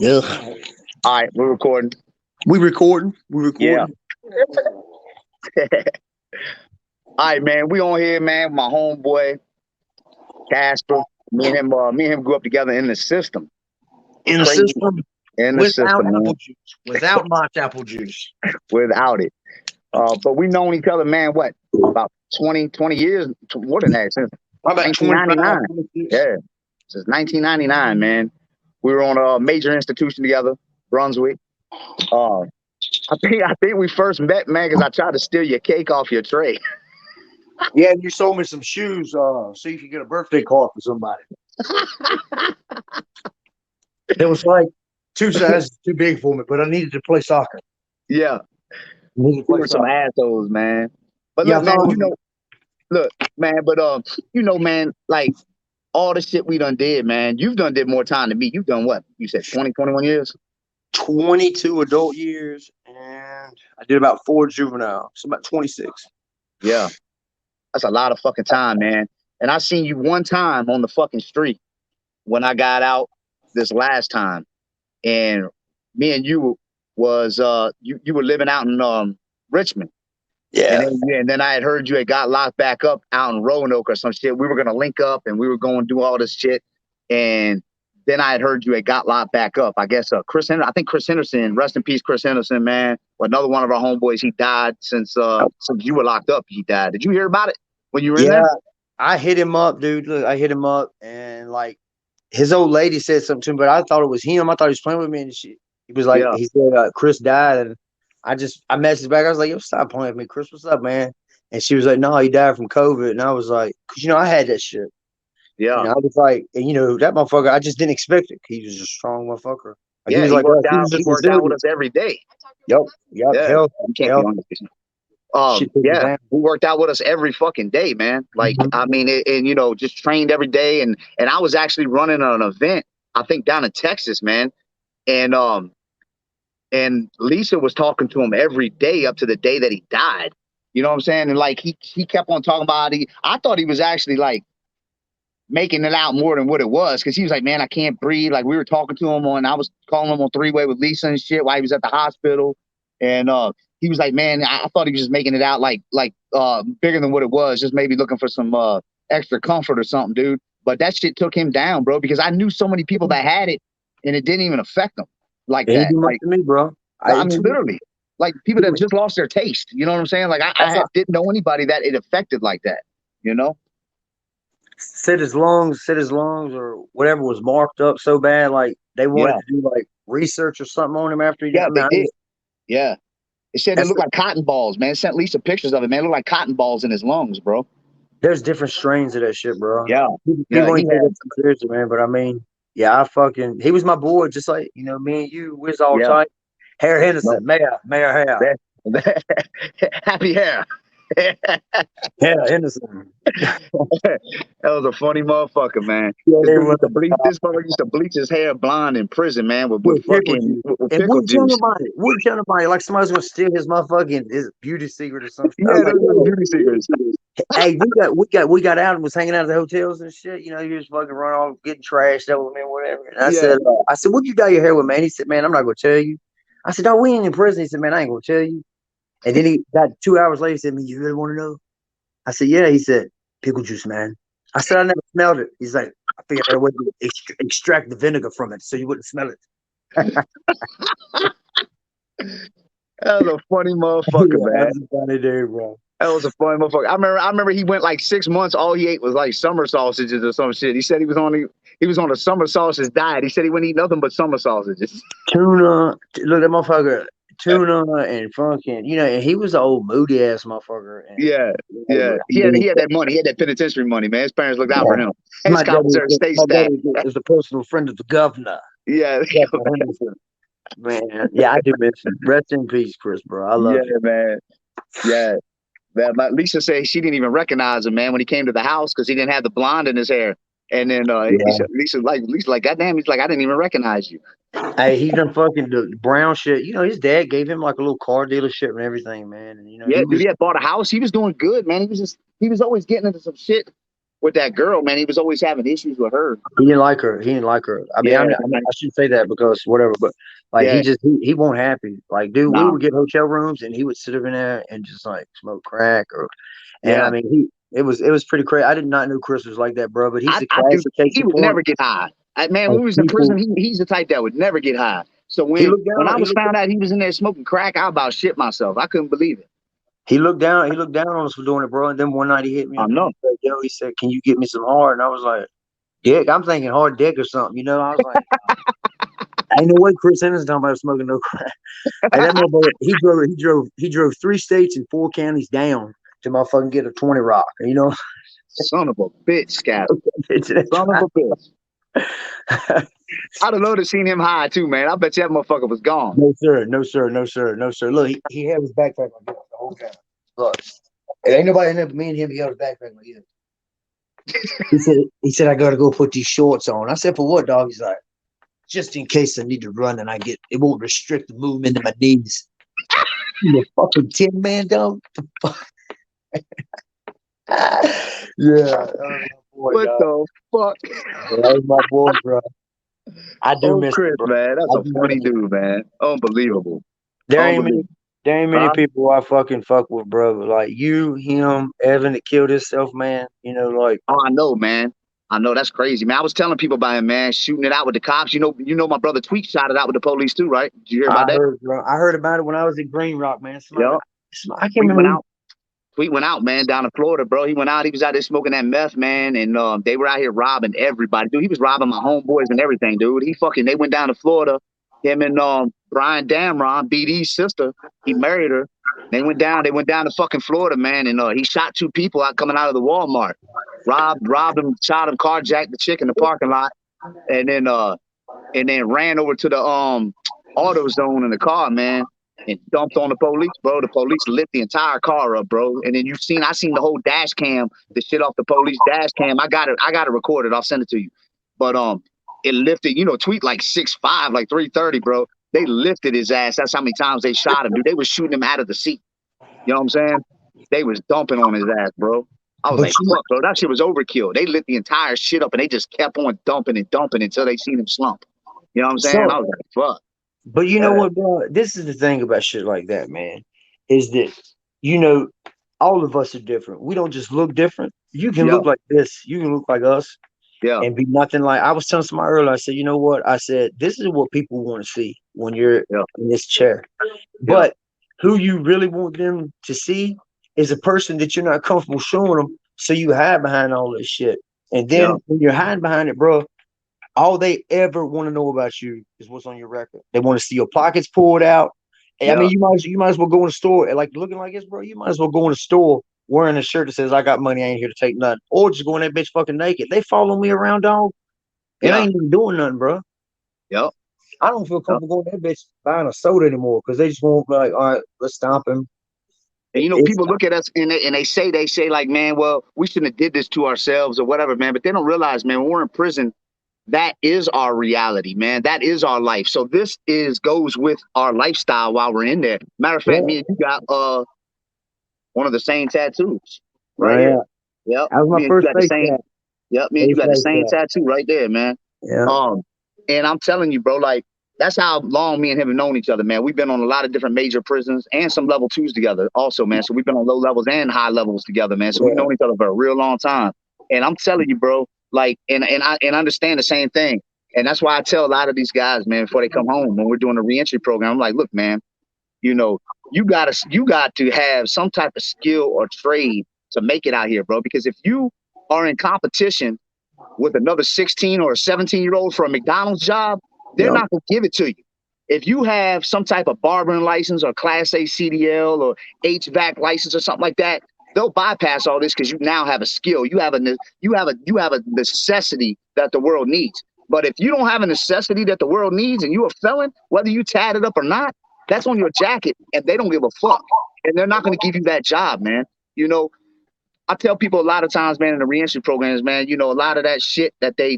Ugh. All right, we're recording. We recording. We Yeah. recording. All right, man. We on here, man. With my homeboy Casper. Me and him grew up together in the system. In the Crazy system in the without system, man. apple juice. Without much apple juice. Without it. But we known each other, man. What about 20 years? More than that, since How about 25, 1999. 26? Yeah, since 1999, man. We were on a major institution together, Brunswick. Uh, I think we first met, man, because I tried to steal your cake off your tray. Yeah, you sold me some shoes. So you could get a birthday card for somebody. It was like two sizes too big for me, but I needed to play soccer. Yeah, I needed to we play were some soccer. assholes, man. But Yeah, look, I man, thought look, man. But man, like all the shit we done did, man. You've did more time than me. You've done what? You said 20, 21 years. 22 adult years, and I did about 4 juvenile, so about 26. Yeah, that's a lot of fucking time, man. And I seen you one time on the fucking street when I got out this last time, and me and you was you were living out in Richmond. And Yeah. then I had heard you had got locked back up out in Roanoke or some shit. We were gonna link up and we were going to do all this shit. And then I had heard you had got locked back up. I guess I think Chris Henderson, rest in peace, Chris Henderson, man. Another one of our homeboys, he died since you were locked up. He died. Did you hear about it when you were in Yeah, there? I hit him up, dude. Look, I hit him up, and like his old lady said something to him, but I thought it was him. I thought he was playing with me and shit. He was like, Yeah, he said, Chris died, and I messaged back. I was like, yo, stop playing with me, Chris. What's up, man? And she was like, no, he died from COVID, and I was like, cause I had that shit. yeah, I was like, and that motherfucker, I just didn't expect it. He was a strong motherfucker. Like he yeah. was He like us. worked He out. was He just worked out with resilient. us every day. Yep, yep, Yeah, health, you can't be health. on this. Shit took his Yeah, hand. he worked out with us every fucking day, man. Like, Mhm. I mean, just trained every day, and I was actually running an event, I think down in Texas, man, and Lisa was talking to him every day up to the day that he died. You know what I'm saying? And like he kept on talking about it. I thought he was actually like making it out more than what it was because he was like, man, I can't breathe. Like we were talking to him I was calling him on three-way with Lisa and shit while he was at the hospital. And he was like, man, I thought he was just making it out like bigger than what it was, just maybe looking for some extra comfort or something, dude. But that shit took him down, bro, because I knew so many people that had it and it didn't even affect them like It ain't that. do much Like, to me, bro. I mean, literally, like people that just lost their taste. You know what I'm saying? Like That's I didn't know anybody that it affected like that. You know? said his lungs or whatever was marked up so bad, like they wanted Yeah. to do like research or something on him after he died. Yeah, I mean, they did. Yeah. It said it that's looked like cotton balls, man. It sent Lisa pictures of it, man. It looked like cotton balls in his lungs, bro. there's different strains of that shit, bro. Yeah. Yeah. People He ain't take had, it too seriously, man. But I mean, yeah, he was my boy, just like me and you. We was all yeah. tight. Hair No. Henderson, Mayor Hair, Happy hair. Hair Henderson. That was a funny motherfucker, man. Yeah, This they dude were. used to bleach. This motherfucker used to bleach his hair blonde in prison, man, with Pickle fucking juice. with And pickle wouldn't tell juice. nobody. Wouldn't tell nobody. Like somebody's gonna steal his beauty secret or some shit. I Yeah, was like, those little yo, beauty secrets. hey, we got out and was hanging out at the hotels and shit. He was fucking running off, getting trashed up with me, whatever. And Yeah. I said, what'd you dye your hair with, man? He said, man, I'm not gonna tell you. I said, oh, we ain't in prison. He said, man, I ain't gonna tell you. And then he got 2 hours later. He said, man, you really want to know? I said, yeah. He said, pickle juice, man. I said, I never smelled it. He's like, I figured out a way to extract the vinegar from it so you wouldn't smell it. That was a funny motherfucker, Yeah, man. that's a funny dude, bro. That was a funny motherfucker. I remember he went like 6 months. All he ate was like summer sausages or some shit. He said he was on a summer sausage diet. He said he wouldn't eat nothing but summer sausages. Tuna, look at that motherfucker. Tuna and fucking, and he was an old moody ass motherfucker. And Yeah, yeah. He had that money. He had that penitentiary money, man. His parents looked out for yeah, him. His commissary state my staff. daddy was a personal friend of the governor. Yeah, Governor Henderson. Man, yeah, I do miss him. Rest in peace, Chris, bro. I yeah, love you. man. Yeah. But Lisa said she didn't even recognize him, man, when he came to the house because he didn't have the blonde in his hair. And then he Yeah. said, Lisa, goddamn, he's like, I didn't even recognize you. Hey, he done fucking the brown shit. His dad gave him like a little car dealership and everything, man. And Yeah, he dude, was he had bought a house. He was doing good, man. He was always getting into some shit. with that girl, man. He was always having issues with her. He didn't like her. He didn't like her. I mean, Yeah, I shouldn't say that because whatever, but like yeah, he won't happy. Like, dude, we nah, would get hotel rooms and he would sit over there and just like smoke crack or, and I yeah. mean, it was pretty crazy. I did not know Chris was like that, bro. But he's the I do. classic case He in would point never get high. Man, of when we was in people. prison, he's the type that would never get high. So He when looked when down. I was found out he was in there smoking crack, I about shit myself. I couldn't believe it. He looked down. He looked down on us for doing it, bro. And then one night he hit me I up and know. he said, "Yo," he said, "Can you get me some hard?" And I was like, "Dick." I'm thinking hard dick or something. You know, I was like, "Ain't no way Chris Henderson talking about smoking no crack." Hey, that motherfucker, he drove 3 states and 4 counties down to motherfucking get a 20 rock. You know, Son of a bitch, Casper. it's that Son of a bitch. drive. I'd have loved to seen him high too, man. I bet you that motherfucker was gone. No sir, no sir, no sir, no sir. Look, he had his backpack like this the whole time. Look, it ain't nobody in there but me and him. He had his backpack like this. He said I gotta go put these shorts on. I said for what, dog? He's like, just in case I need to run and it won't restrict the movement of my knees. You a fucking tin man, dog. Yeah, that was my boy, What dog. the fuck? That was my boy, bro. I do Oh, miss him, Chris, bro. man, that's I a do funny miss him. dude, man. Unbelievable. There ain't many, Unbelievable. there ain't many Huh? people I fucking fuck with, bro. But like you, him, Evan that killed himself, man. You know, like Oh, I know, man. I know that's crazy, man. I was telling people about him, man, shooting it out with the cops. You know, my brother Tweak shot it out with the police too, right? Did you hear I about that? heard, bro. I heard about it when I was at Green Rock, man. Yeah. I can't Tweak remember. went out. Tweet went out, man, down in Florida, bro. He went out. He was out there smoking that meth, man, and they were out here robbing everybody, dude. He was robbing my homeboys and everything, dude. They went down to Florida. Him and Brian Damron, BD's sister. He married her. They went down to fucking Florida, man, and he shot 2 people out coming out of the Walmart. Robbed him, shot him, carjacked the chick in the parking lot, and then ran over to the auto zone in the car, man, and dumped on the police, bro. The police lit the entire car up, bro. And then I seen the whole dash cam, the shit off the police dash cam. I got it recorded. I'll send it to you. But it lifted, Tweet like 6'5", like 330, bro. They lifted his ass. That's how many times they shot him, dude. They was shooting him out of the seat. You know what I'm saying? They was dumping on his ass, bro. I was But like, you, fuck, bro, that shit was overkill. They lit the entire shit up and they just kept on dumping and dumping until they seen him slump. You know what I'm saying? I so, was like, fuck. but you know Yeah, what, bro? This is the thing about shit like that, man. Is that you know, all of us are different. We don't just look different. You can yeah, look like this. You can look like us yeah, and be nothing like. I was telling somebody earlier. I said, you know what? I said this is what people want to see when you're yeah, in this chair. yeah, But who you really want them to see is a person that you're not comfortable showing them. So you hide behind all this shit. And yeah, then when you're hiding behind it, bro, all they ever want to know about you is what's on your record. They want to see your pockets pulled out. I yeah, mean, you might as well go in the store like looking like this, bro. You might as well go in the store wearing a shirt that says "I got money, I ain't here to take nothing," or just go in that bitch fucking naked. They follow me around, dog, and I yeah, ain't even doing nothing, bro. yeah, I don't feel yeah. comfortable going to that bitch buying a soda anymore because they just won't be like, all right, let's stomp him. And It's people look at us and they say like, man, well, we shouldn't have did this to ourselves or whatever, man. But they don't realize, man, when we're in prison, that is our reality, man. That is our life. So this is goes with our lifestyle while we're in there. Matter of fact, yeah, me and you got one of the same tattoos right oh here. yeah. Yep. That was my Me and you first got the face same. tat. Yep. Me and you Face got the face same tat. tattoo right there, man. Yeah, Um, and I'm telling you, bro, like that's how long me and him have known each other, man. We've been on a lot of different major prisons and some level twos together, also, man. So we've been on low levels and high levels together, man. So we've yeah, known each other for a real long time. And I'm telling you, bro, like, and I understand the same thing. And that's why I tell a lot of these guys, man, before they come home when we're doing a reentry program, I'm like, look, man, you know, you got to have some type of skill or trade to make it out here, bro. Because if you are in competition with another 16 or a 17-year-old for a McDonald's job, they're yeah, not going to give it to you. If you have some type of barbering license or Class A CDL or HVAC license or something like that, they'll bypass all this because you now have a skill. You have a necessity that the world needs. But if you don't have a necessity that the world needs and you're a felon, whether you tatted up or not, that's on your jacket and they don't give a fuck. And they're not going to give you that job, man. You know, I tell people a lot of times, man, in the reentry programs, man, a lot of that shit that they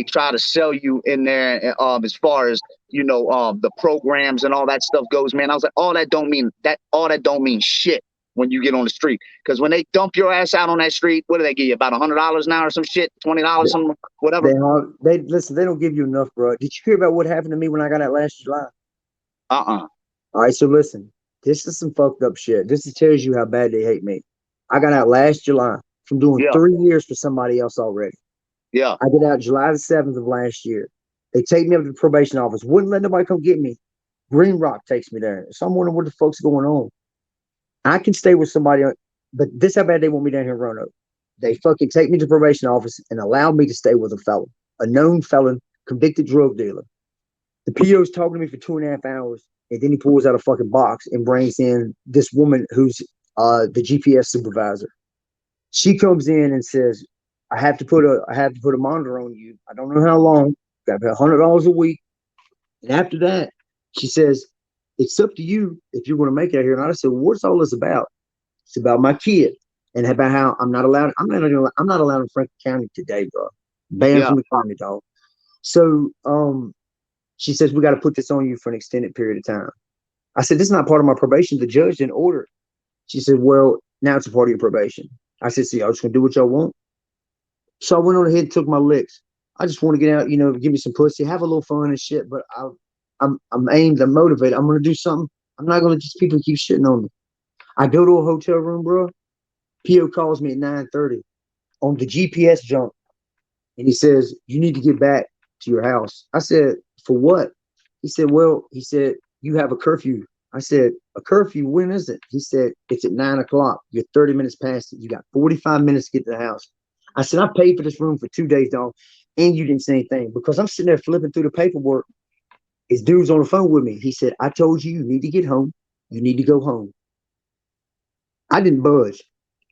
try to sell you in there, as far as the programs and all that stuff goes, man. I was like, all that don't mean shit. when you get on the street. Because when they dump your ass out on that street, what do they give you? About $100 now or some shit, $20, some whatever. They listen. They don't give you enough, bro. Did you hear about what happened to me when I got out last July? Uh-uh. All right, so listen. This is some fucked up shit. This tells you how bad they hate me. I got out last July from doing Yeah. 3 years for somebody else already. Yeah. I get out July the 7th of last year. They take me up to the probation office. Wouldn't let nobody come get me. Green Rock takes me there. So I'm wondering what the fuck's going on. I can stay with somebody, but this how bad they want me down here in Roanoke. They fucking take me to the probation office and allow me to stay with a felon, a known felon, convicted drug dealer. The PO's talking to me for 2.5 hours, and then he pulls out a fucking box and brings in this woman who's the GPS supervisor. She comes in and says, I have to put a monitor on you. I don't know how long. Got to pay $100 a week. And after that, she says, it's up to you if you want to make it out here. And I said, well, what's all this about? It's about my kid and about how I'm not allowed in Franklin County today, bro. Banned Yeah. from the county, dog. So she says, we got to put this on you for an extended period of time. I said, this is not part of my probation. The judge didn't order it. She said, well, now it's a part of your probation. I said, so y'all just gonna do what y'all want. So I went on ahead and took my licks. I just want to get out, give me some pussy, have a little fun and shit. But I'm aimed, I'm motivated. I'm gonna do something. I'm not gonna just people keep shitting on me. I go to a hotel room, bro. PO calls me at 9:30 on the GPS jump, and he says, you need to get back to your house. I said, for what? He said, you have a curfew. I said, a curfew? When is it? He said, it's at 9 o'clock. You're 30 minutes past it. You got 45 minutes to get to the house. I said, I paid for this room for 2 days, dog, and you didn't say anything because I'm sitting there flipping through the paperwork. His dude's on the phone with me. He said, I told you need to get home. You need to go home. I didn't budge.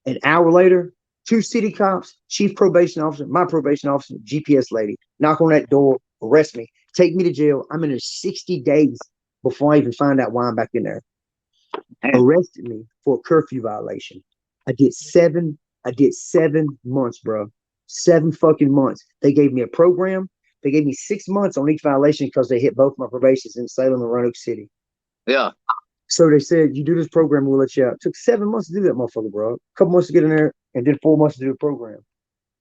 An hour later, 2 city cops, chief probation officer, my probation officer, GPS lady, knock on that door, arrest me, take me to jail. I'm in there 60 days before I even find out why I'm back in there. Arrested me for a curfew violation. I did 7 months, bro. 7 fucking months. They gave me a program. They gave me 6 months on each violation because they hit both my probations in Salem and Roanoke City. Yeah. So they said, you do this program, we'll let you out. It took 7 months to do that, motherfucker, bro. A couple months to get in there, and then 4 months to do the program.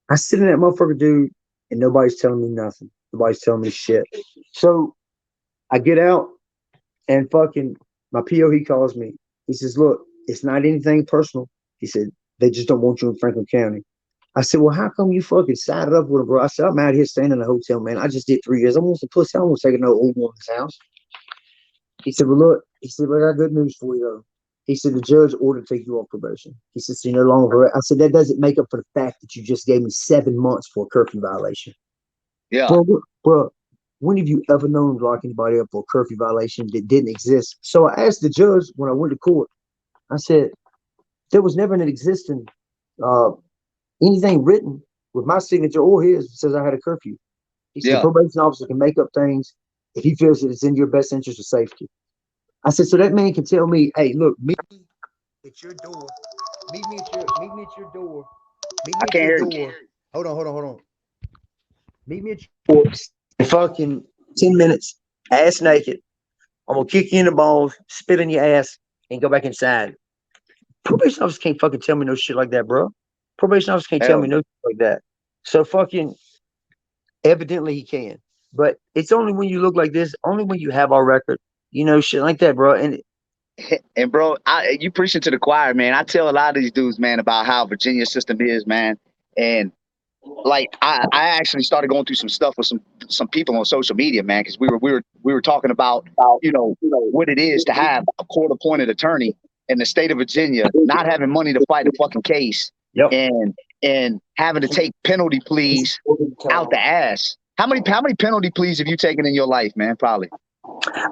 I sit in that motherfucker, dude, and nobody's telling me nothing. Nobody's telling me shit. So I get out, and fucking my PO, he calls me. He says, look, it's not anything personal. He said, they just don't want you in Franklin County. I said, well, how come you fucking sided up with him, bro? I said, I'm out here staying in a hotel, man. I just did 3 years. I want some pussy. I don't want to take no old woman's house. He said, well, look, I got good news for you, though. He said, the judge ordered to take you off probation. He said, so you're no longer. I said, that doesn't make up for the fact that you just gave me 7 months for a curfew violation. Yeah. Bro, when have you ever known to lock anybody up for a curfew violation that didn't exist? So I asked the judge when I went to court, I said, there was never an existing anything written with my signature or his that says I had a curfew. He said, the probation officer can make up things if he feels that it's in your best interest of safety. I said, so that man can tell me, hey, look, meet me at your door. Meet me at your door. Meet me I at can't your hear you. door. Hold on. Meet me at your door in fucking 10 minutes, ass naked. I'm gonna kick you in the balls, spit in your ass, and go back inside. Probation officer can't fucking tell me no shit like that, bro. Probation officer can't tell me no shit like that. So fucking evidently he can. But it's only when you look like this, only when you have our record, shit like that, bro. And bro, you preaching to the choir, man. I tell a lot of these dudes, man, about how Virginia system is, man. And like I actually started going through some stuff with some people on social media, man, because we were talking about what it is to have a court appointed attorney in the state of Virginia, not having money to fight a fucking case, Yep. and having to take penalty pleas out the ass. How many penalty pleas have you taken in your life, man? Probably.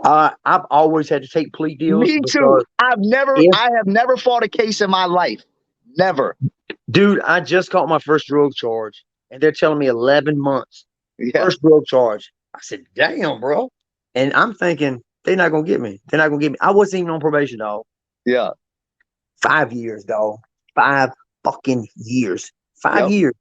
I've always had to take plea deals. Me too. I have never fought a case in my life. Never. Dude, I just caught my first drug charge, and they're telling me 11 months. Yeah. First drug charge. I said, damn, bro. And I'm thinking, they're not going to get me. They're not going to get me. I wasn't even on probation, dog. Yeah. 5 years, dog. 5 fucking years. 5 Yep. years.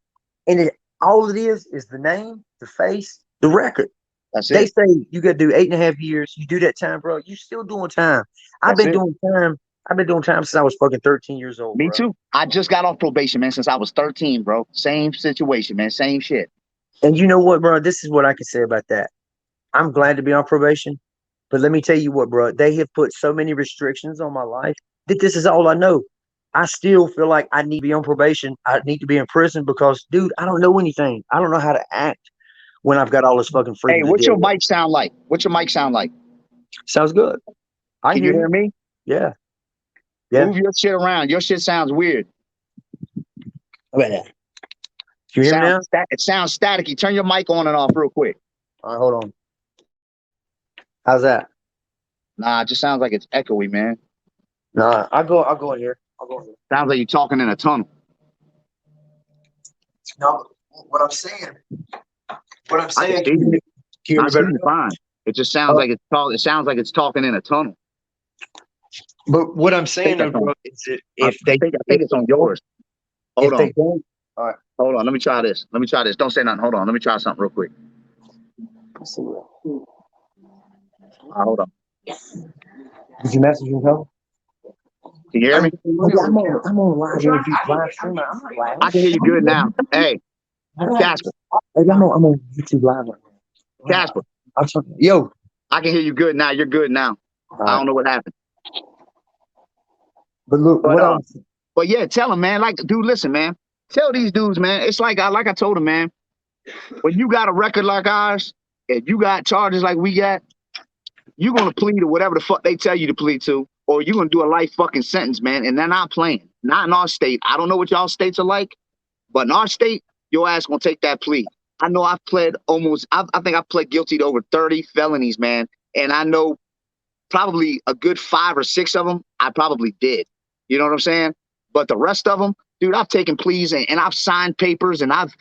And all it is the name, the face, the record. That's They it. say you got to do 8.5 years. You do that time, bro. You're still doing time. I've been doing time I've been doing time since I was fucking 13 years old, Me bro. too. I just got off probation, man, since I was 13, bro. Same situation, man. Same shit. And you know what, bro? This is what I can say about that. I'm glad to be on probation, but let me tell you what, bro. They have put so many restrictions on my life that this is all I know. I still feel like I need to be on probation. I need to be in prison because, dude, I don't know anything. I don't know how to act when I've got all this fucking Hey, freedom to what's deal your with. mic sound like? What's your mic sound like? Sounds good. I Can hear you you. hear me? Yeah. Yeah. Move your shit around. Your shit sounds weird. How about that? Can you hear me now? It sounds staticky. Turn your mic on and off real quick. All right, hold on. How's that? Nah, it just sounds like it's echoey, man. Nah, I'll go in here. I'll go in here. Sounds like you're talking in a tunnel. No, what I'm saying, I can see can you. you hear I me see better you now? fine. It just sounds like it sounds like it's talking in a tunnel. But what I'm I think saying, though, that's on. bro, is that I think it's on yours. Hold if they on. don't, all right. Hold on. Let me try this. Let me try this. Don't say nothing. Hold on. Let me try something real quick. Let's see what. Hold on. Did you message me, Cole? Can you hear me? I'm on live interview, live streaming. I'm not I can hear you good now. Hey, Casper. Hey, I'm on YouTube live right now. Casper. Yo. I can hear you good now. You're good now. All I right. don't know what happened. But look, But what I'm but yeah, tell them, man. Like, dude, listen, man. Tell these dudes, man. It's like I told them, man. When you got a record like ours, and you got charges like we got, you're gonna plead to whatever the fuck they tell you to plead to, or you're gonna do a life fucking sentence, man. And they're not playing. Not in our state. I don't know what y'all states are like, but in our state, your ass gonna take that plea. I know I've pled I think I've pled guilty to over 30 felonies, man. And I know probably a good 5 or 6 of them I probably did. You know what I'm saying? But the rest of them, dude, I've taken pleas and I've signed papers and I've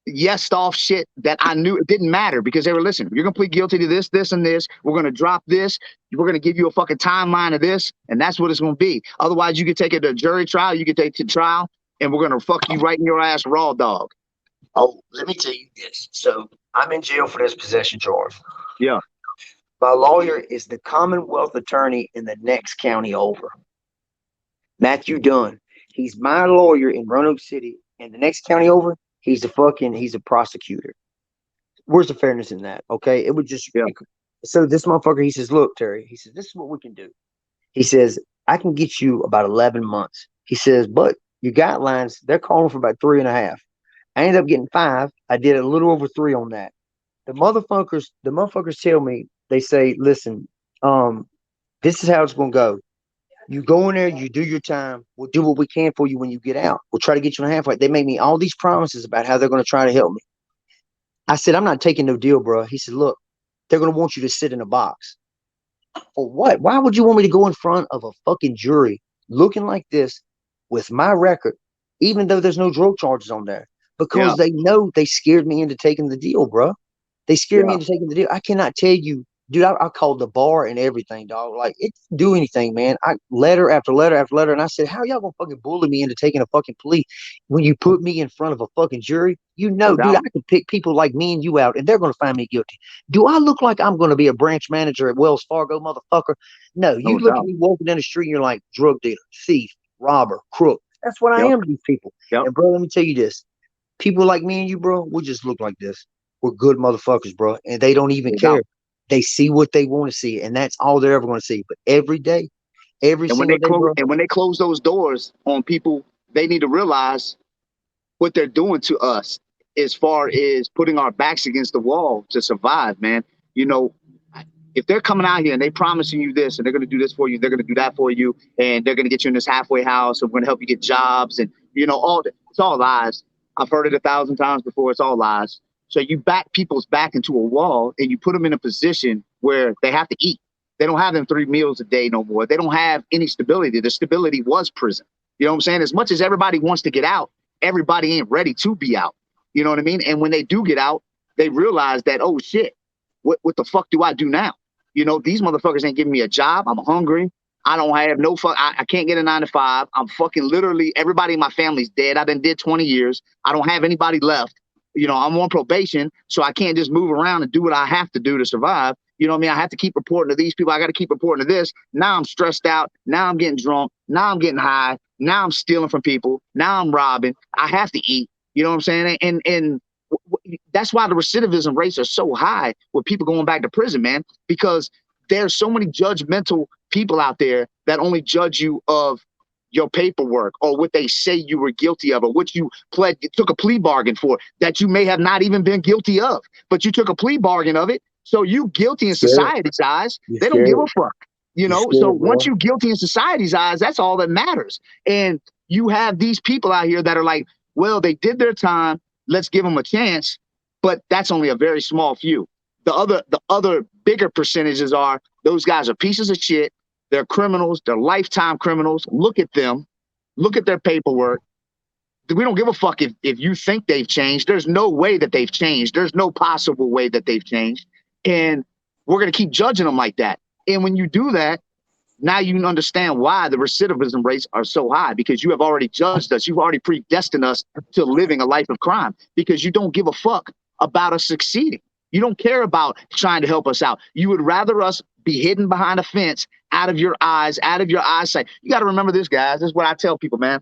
yesed off shit that I knew it didn't matter because they were listening. You're gonna plead guilty to this, this, and this. We're gonna drop this. We're gonna give you a fucking timeline of this, and that's what it's gonna be. Otherwise, you could take it to a jury trial. You could take it to trial, and we're gonna fuck you right in your ass raw, dog. Oh, let me tell you this. So I'm in jail for this possession charge. Yeah. My lawyer is the Commonwealth attorney in the next county over. Matthew Dunn. He's my lawyer in Roanoke City, and the next county over, he's a prosecutor. Where's the fairness in that? Okay, it would just. Yeah. So this motherfucker, he says, "Look, Terry," he says, "this is what we can do." He says, "I can get you about 11 months." He says, "But your guidelines, they're calling for about 3.5. I ended up getting 5. I did a little over 3 on that. The motherfuckers tell me, they say, listen, this is how it's gonna go. You go in there, you do your time. We'll do what we can for you when you get out. We'll try to get you in a halfway. They made me all these promises about how they're gonna try to help me. I said, I'm not taking no deal, bro. He said, look, they're gonna want you to sit in a box. For what? Why would you want me to go in front of a fucking jury looking like this with my record, even though there's no drug charges on there? Yeah. Because they know they scared me into taking the deal, bro. They scared me Yeah. into taking the deal. I cannot tell you, dude. I called the bar and everything, dog. Like, it didn't do anything, man. I letter after letter after letter, and I said, "How y'all gonna fucking bully me into taking a fucking plea when you put me in front of a fucking jury? You No know, dude, doubt. I can pick people like me and you out, and they're gonna find me guilty. Do I look like I'm gonna be a branch manager at Wells Fargo, motherfucker? No. You No look at doubt. me walking down the street, and you're like drug dealer, thief, robber, crook. That's what I Yep. am to these people. Yep. And bro, let me tell you this: people like me and you, bro, we just look like this. We're good motherfuckers, bro, and they don't even No care. doubt. They see what they want to see, and that's all they're ever going to see. But every day, every And single day, bro. when they close those doors on people, they need to realize what they're doing to us as far as putting our backs against the wall to survive, man. You know, if they're coming out here and they promising you this and they're going to do this for you, they're going to do that for you, and they're going to get you in this halfway house, and we're going to help you get jobs, and it's all lies. I've heard it 1,000 times before. It's all lies. So you back people's back into a wall, and you put them in a position where they have to eat. They don't have them 3 meals a day no more. They don't have any stability. The stability was prison. You know what I'm saying? As much as everybody wants to get out, everybody ain't ready to be out. You know what I mean? And when they do get out, they realize that, oh shit, what the fuck do I do now? You know, these motherfuckers ain't giving me a job. I'm hungry. I don't have no fuck. I can't get a 9 to 5. I'm fucking literally everybody in my family's dead. I've been dead 20 years. I don't have anybody left. You know, I'm on probation, so I can't just move around and do what I have to do to survive. You know what I mean? I have to keep reporting to these people. I got to keep reporting to this. Now I'm stressed out. Now I'm getting drunk. Now I'm getting high. Now I'm stealing from people. Now I'm robbing. I have to eat. You know what I'm saying? And that's why the recidivism rates are so high with people going back to prison, man, because there's so many judgmental people out there that only judge you of your paperwork or what they say you were guilty of or what you took a plea bargain for that you may have not even been guilty of, but you took a plea bargain of it. So you guilty in Scared. society's eyes. You're They don't give scared. a fuck, you You're know? So scared, once bro. you guilty in society's eyes, that's all that matters. And you have these people out here that are like, well, they did their time. Let's give them a chance. But that's only a very small few. The other bigger percentages are those guys are pieces of shit. They're criminals. They're lifetime criminals. Look at them. Look at their paperwork. We don't give a fuck if you think they've changed. There's no way that they've changed. There's no possible way that they've changed. And we're going to keep judging them like that. And when you do that, now you understand why the recidivism rates are so high, because you have already judged us. You've already predestined us to living a life of crime because you don't give a fuck about us succeeding. You don't care about trying to help us out. You would rather us be hidden behind a fence, out of your eyes, out of your eyesight. You got to remember this, guys. This is what I tell people, man.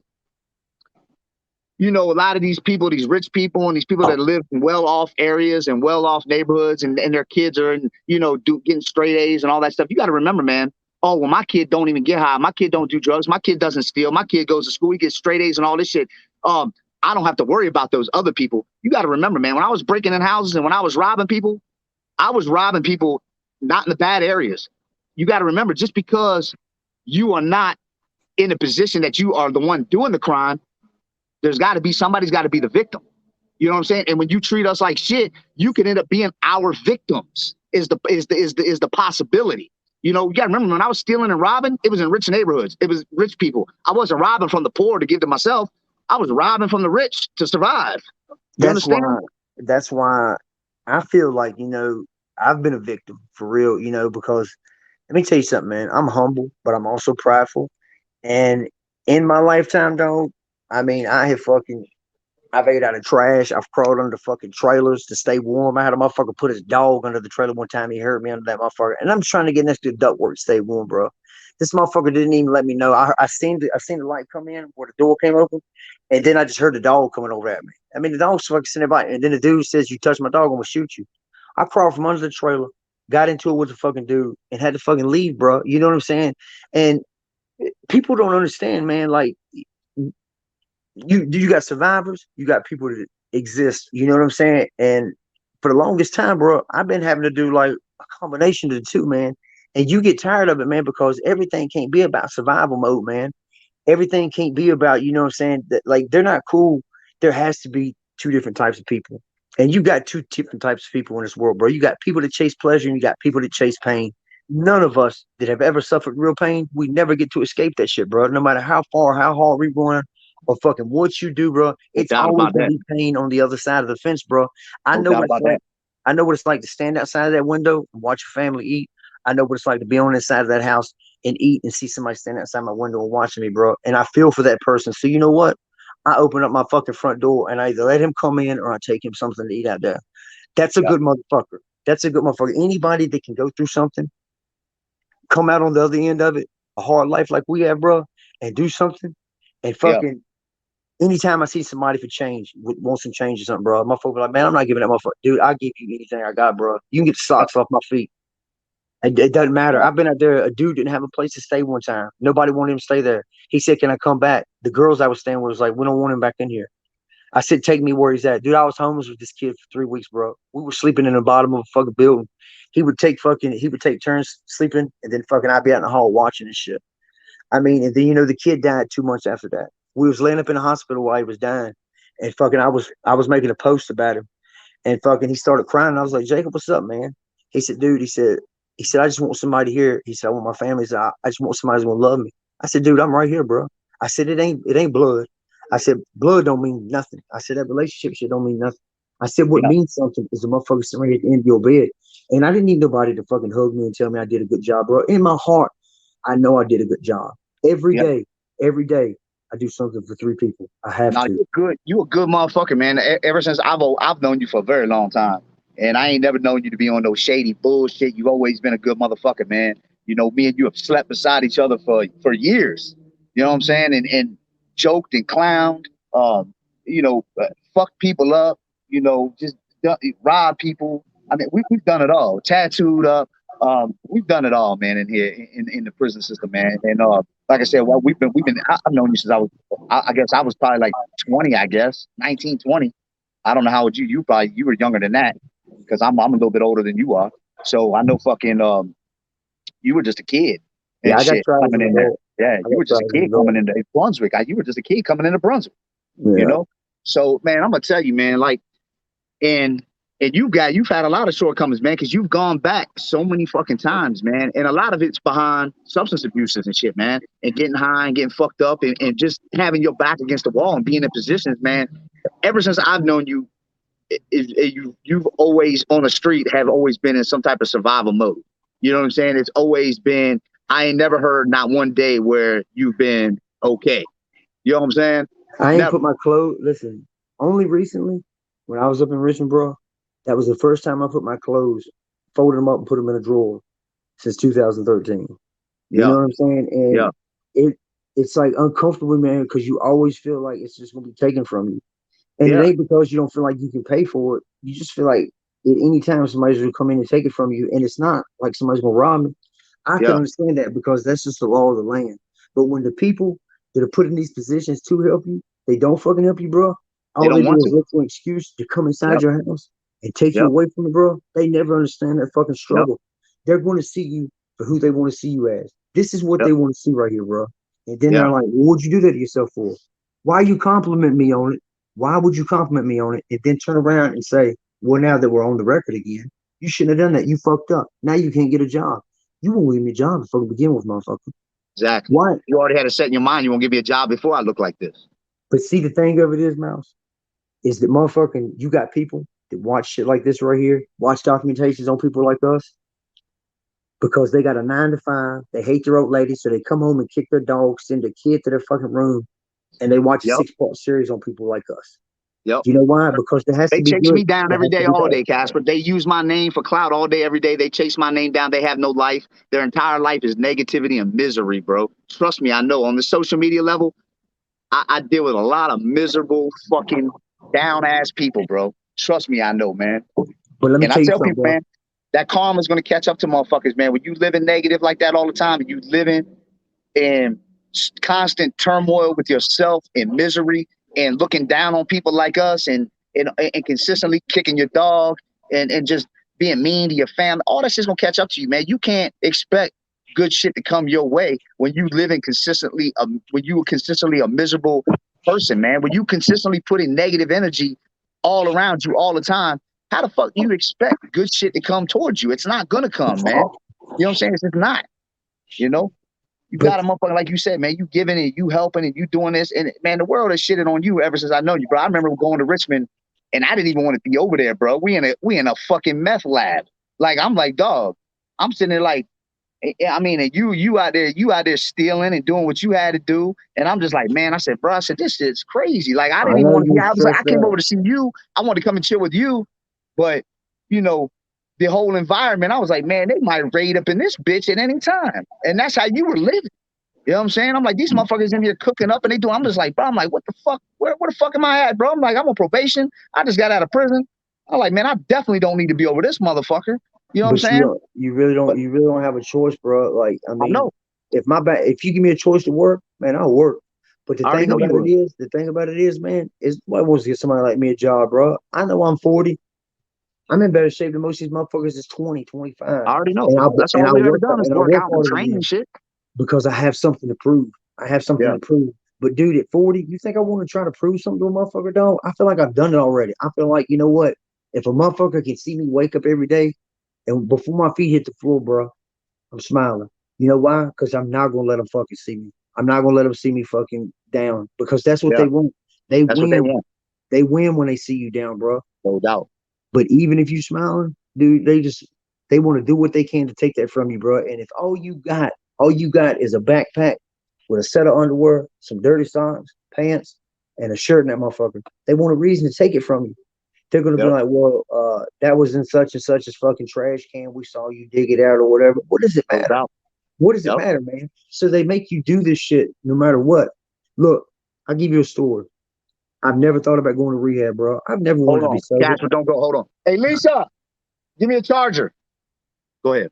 You know, a lot of these people, these rich people and these people that live in well-off areas and well-off neighborhoods and their kids are, getting straight A's and all that stuff. You got to remember, man, oh, well, my kid don't even get high. My kid don't do drugs. My kid doesn't steal. My kid goes to school. He gets straight A's and all this shit. I don't have to worry about those other people. You got to remember, man, when I was breaking in houses and when I was robbing people not in the bad areas. You got to remember, just because you are not in a position that you are the one doing the crime, somebody's got to be the victim. You know what I'm saying? And when you treat us like shit, you can end up being our victims. Is the possibility? You know, you got to remember, when I was stealing and robbing, it was in rich neighborhoods. It was rich people. I wasn't robbing from the poor to give to myself. I was robbing from the rich to survive. You That's understand? why. That's why I feel like I've been a victim for real. Because let me tell you something, man. I'm humble, but I'm also prideful. And in my lifetime, dog, I mean, I've ate out of trash. I've crawled under fucking trailers to stay warm. I had a motherfucker put his dog under the trailer one time. He hurt me under that motherfucker. And I'm trying to get next to the ductwork to stay warm, bro. This motherfucker didn't even let me know. I seen the light come in where the door came open, and then I just heard the dog coming over at me. I mean, the dog's fucking sitting there, and then the dude says, "You touch my dog, I'm gonna shoot you." I crawled from under the trailer, got into it with the fucking dude, and had to fucking leave, bro. You know what I'm saying? And people don't understand, man. Like, you got survivors, you got people that exist. You know what I'm saying? And for the longest time, bro, I've been having to do like a combination of the two, man. And you get tired of it, man, because everything can't be about survival mode, man. Everything can't be about, you know what I'm saying? That, like, they're not cool. There has to be two different types of people. And you got two different types of people in this world, bro. You got people that chase pleasure and you got people that chase pain. None of us that have ever suffered real pain, we never get to escape that shit, bro. No matter how far, how hard we run, or fucking what you do, bro, No it's doubt always about gonna that. be pain on the other side of the fence, bro. I No know doubt what it's about like. that. I know what it's like to stand outside of that window and watch your family eat. I know what it's like to be on the side of that house and eat and see somebody standing outside my window and watching me, bro. And I feel for that person. So you know what? I open up my fucking front door and I either let him come in or I take him something to eat out there. That's a Yep. good motherfucker. That's a good motherfucker. Anybody that can go through something, come out on the other end of it, a hard life like we have, bro, and do something, and Yep. fucking anytime I see somebody for change, want some change or something, bro, motherfucker be like, man, I'm not giving that motherfucker, dude. I'll give you anything I got, bro. You can get the Yep. socks off my feet. It doesn't matter. Yep. I've been out there. A dude didn't have a place to stay one time. Nobody wanted him to stay there. He said, "Can I come back?" The girls I was staying with was like, "We don't want him back in here." I said, "Take me where he's at, dude." I was homeless with this kid for 3 weeks, bro. We were sleeping in the bottom of a fucking building. He would take turns sleeping, and then fucking I'd be out in the hall watching and shit. I mean, and then the kid died 2 months after that. We was laying up in the hospital while he was dying, and fucking I was making a post about him, and fucking he started crying. And I was like, "Jacob, what's up, man?" He said, "Dude," he said, "I just want somebody here." He said, "I want my family." He said, I just want somebody who's gonna love me." I said, "Dude, I'm right here, bro." I said, "It ain't blood." I said, "Blood don't mean nothing." I said, "That relationship shit don't mean nothing." I said, "What Yep. means something is the motherfucker sitting right at the end of your bed." And I didn't need nobody to fucking hug me and tell me I did a good job, bro. In my heart, I know I did a good job. Every Yep. day, every day, I do something for three people. I have Now to. you're good. You a good motherfucker, man. Ever since I've known you for a very long time. And I ain't never known you to be on no shady bullshit. You've always been a good motherfucker, man. You know, me and you have slept beside each other for years. You know what I'm saying? And joked and clowned. You know, fucked people up. You know, just rob people. I mean, we've done it all. Tattooed up. We've done it all, man, in here in the prison system, man. And like I said, well, I've known you since I guess I was probably like 20, I guess 19, 20. I don't know how old you were younger than that because I'm a little bit older than you are. So I know fucking you were just a kid Yeah, and I got shit tried as coming an in there. adult. Yeah, I you got were just tried a as an kid adult. coming into Brunswick. You were just a kid coming into Brunswick. You Yeah. know. So man, I'm gonna tell you, man, like and you've had a lot of shortcomings, man, because you've gone back so many fucking times, man. And a lot of it's behind substance abuses and shit, man. And getting high and getting fucked up and just having your back against the wall and being in positions, man. Ever since I've known you, you've always on the street have always been in some type of survival mode. You know what I'm saying? It's always been. I ain't never heard not one day where you've been okay. You know what I'm saying? I ain't Never. put my clothes. Listen, only recently when I was up in Richmond, bro, that was the first time I put my clothes, folded them up, and put them in a drawer since 2013. You Yeah. know what I'm saying? Yeah. And it's like uncomfortable, man, because you always feel like it's just gonna be taken from you. And it Yeah. ain't because you don't feel like you can pay for it. You just feel like at any time somebody's gonna come in and take it from you, and it's not like somebody's gonna rob me. I can Yeah. understand that because that's just the law of the land. But when the people that are put in these positions to help you, they don't fucking help you, bro. They All they don't do want is to. look for an excuse to come inside Yep. your house and take you Yep. away from it, bro. They never understand that fucking Yep. struggle. They're going to see you for who they want to see you as. This is what Yep. they want to see right here, bro. And then Yeah. they're like, "What would you do that to yourself for? Why you compliment me on it? Why would you compliment me on it?" And then turn around and say, "Well, now that we're on the record again, you shouldn't have done that. You fucked up. Now you can't get a job. You won't give me a job before we begin with, motherfucker." Exactly. Why? You already had it set in your mind. You won't give me a job before I look like this. But see, the thing of it is, Mouse, is that motherfucking you got people that watch shit like this right here, watch documentations on people like us, because they got a 9 to 5. They hate their old lady, so they come home and kick their dog, send a kid to their fucking room, and they watch a Yep. 6 part series on people like us. Yep. Do you know why? Because there has to They be chase good. me down There every has to day, be all bad. day, Casper. They use my name for clout all day, every day. They chase my name down. They have no life. Their entire life is negativity and misery, bro. Trust me, I know. On the social media level, I deal with a lot of miserable, fucking down ass people, bro. Trust me, I know, man. But let me And I tell you tell something, people, bro. man, that karma is going to catch up to motherfuckers, man. When you live in negative like that all the time, and you living in constant turmoil with yourself and misery and looking down on people like us and consistently kicking your dog and just being mean to your family, all that shit's gonna catch up to you, man. You can't expect good shit to come your way when you living consistently when you were consistently a miserable person, man. When you consistently putting negative energy all around you all the time, how the fuck do you expect good shit to come towards you? It's not gonna come, man. You know what I'm saying? It's just not, you know? You But got a motherfucker, like you said, man, you giving it, you helping and you doing this. And man, the world has shitted on you ever since I know you, bro. I remember going to Richmond and I didn't even want to be over there, bro. We in a fucking meth lab. Like, I'm like, dog, I'm sitting there like, I mean, and you out there stealing and doing what you had to do. And I'm just like, man, I said, bro, I said, this shit's crazy. Like, I I didn't even know want to you be was out. I was like, I stressed came out. over to see you. I wanted to come and chill with you. But, you know, the whole environment, I was like, man, they might raid up in this bitch at any time. And that's how you were living. You know what I'm saying? I'm like, these motherfuckers in here cooking up and they do. I'm just like, bro, I'm like, what the fuck? Where the fuck am I at, bro? I'm like, I'm on probation. I just got out of prison. I'm like, man, I definitely don't need to be over this motherfucker. You know what I'm But you saying? don't, you really don't, But you really don't have a choice, bro. Like, I I mean, know. if you give me a choice to work, man, I'll work. But I already know you would. the thing about it is, man, is nobody wants to get somebody like me a job, bro. I know I'm 40. I'm in better shape than most of these motherfuckers is 20, 25. I already know. And That's all we ever done is I work work out and harder than train and them shit. because I have something to prove. I have something Yeah. to prove. But dude, at 40, you think I want to try to prove something to a motherfucker, dog? I feel like I've done it already. I feel like, you know what? If a motherfucker can see me wake up every day and before my feet hit the floor, bro, I'm smiling. You know why? Because I'm not gonna let them fucking see me. I'm not gonna let them see me fucking down because that's what Yeah. they want. They That's what they win. want. They win when they see you down, bro. No doubt. But even if you smiling, dude, they want to do what they can to take that from you, bro. And if all you got is a backpack with a set of underwear, some dirty socks, pants, and a shirt in that motherfucker, they want a reason to take it from you. They're gonna be Yep. like, well, that was in such and such as fucking trash can. We saw you dig it out or whatever. What does it No matter? doubt. What does it Yep. matter, man? So they make you do this shit no matter what. Look, I'll give you a story. I've never thought about going to rehab, bro. I've never wanted Hold to be on. sober. Casper, don't go. Hold on. Hey, Lisa, give me a charger. Go ahead.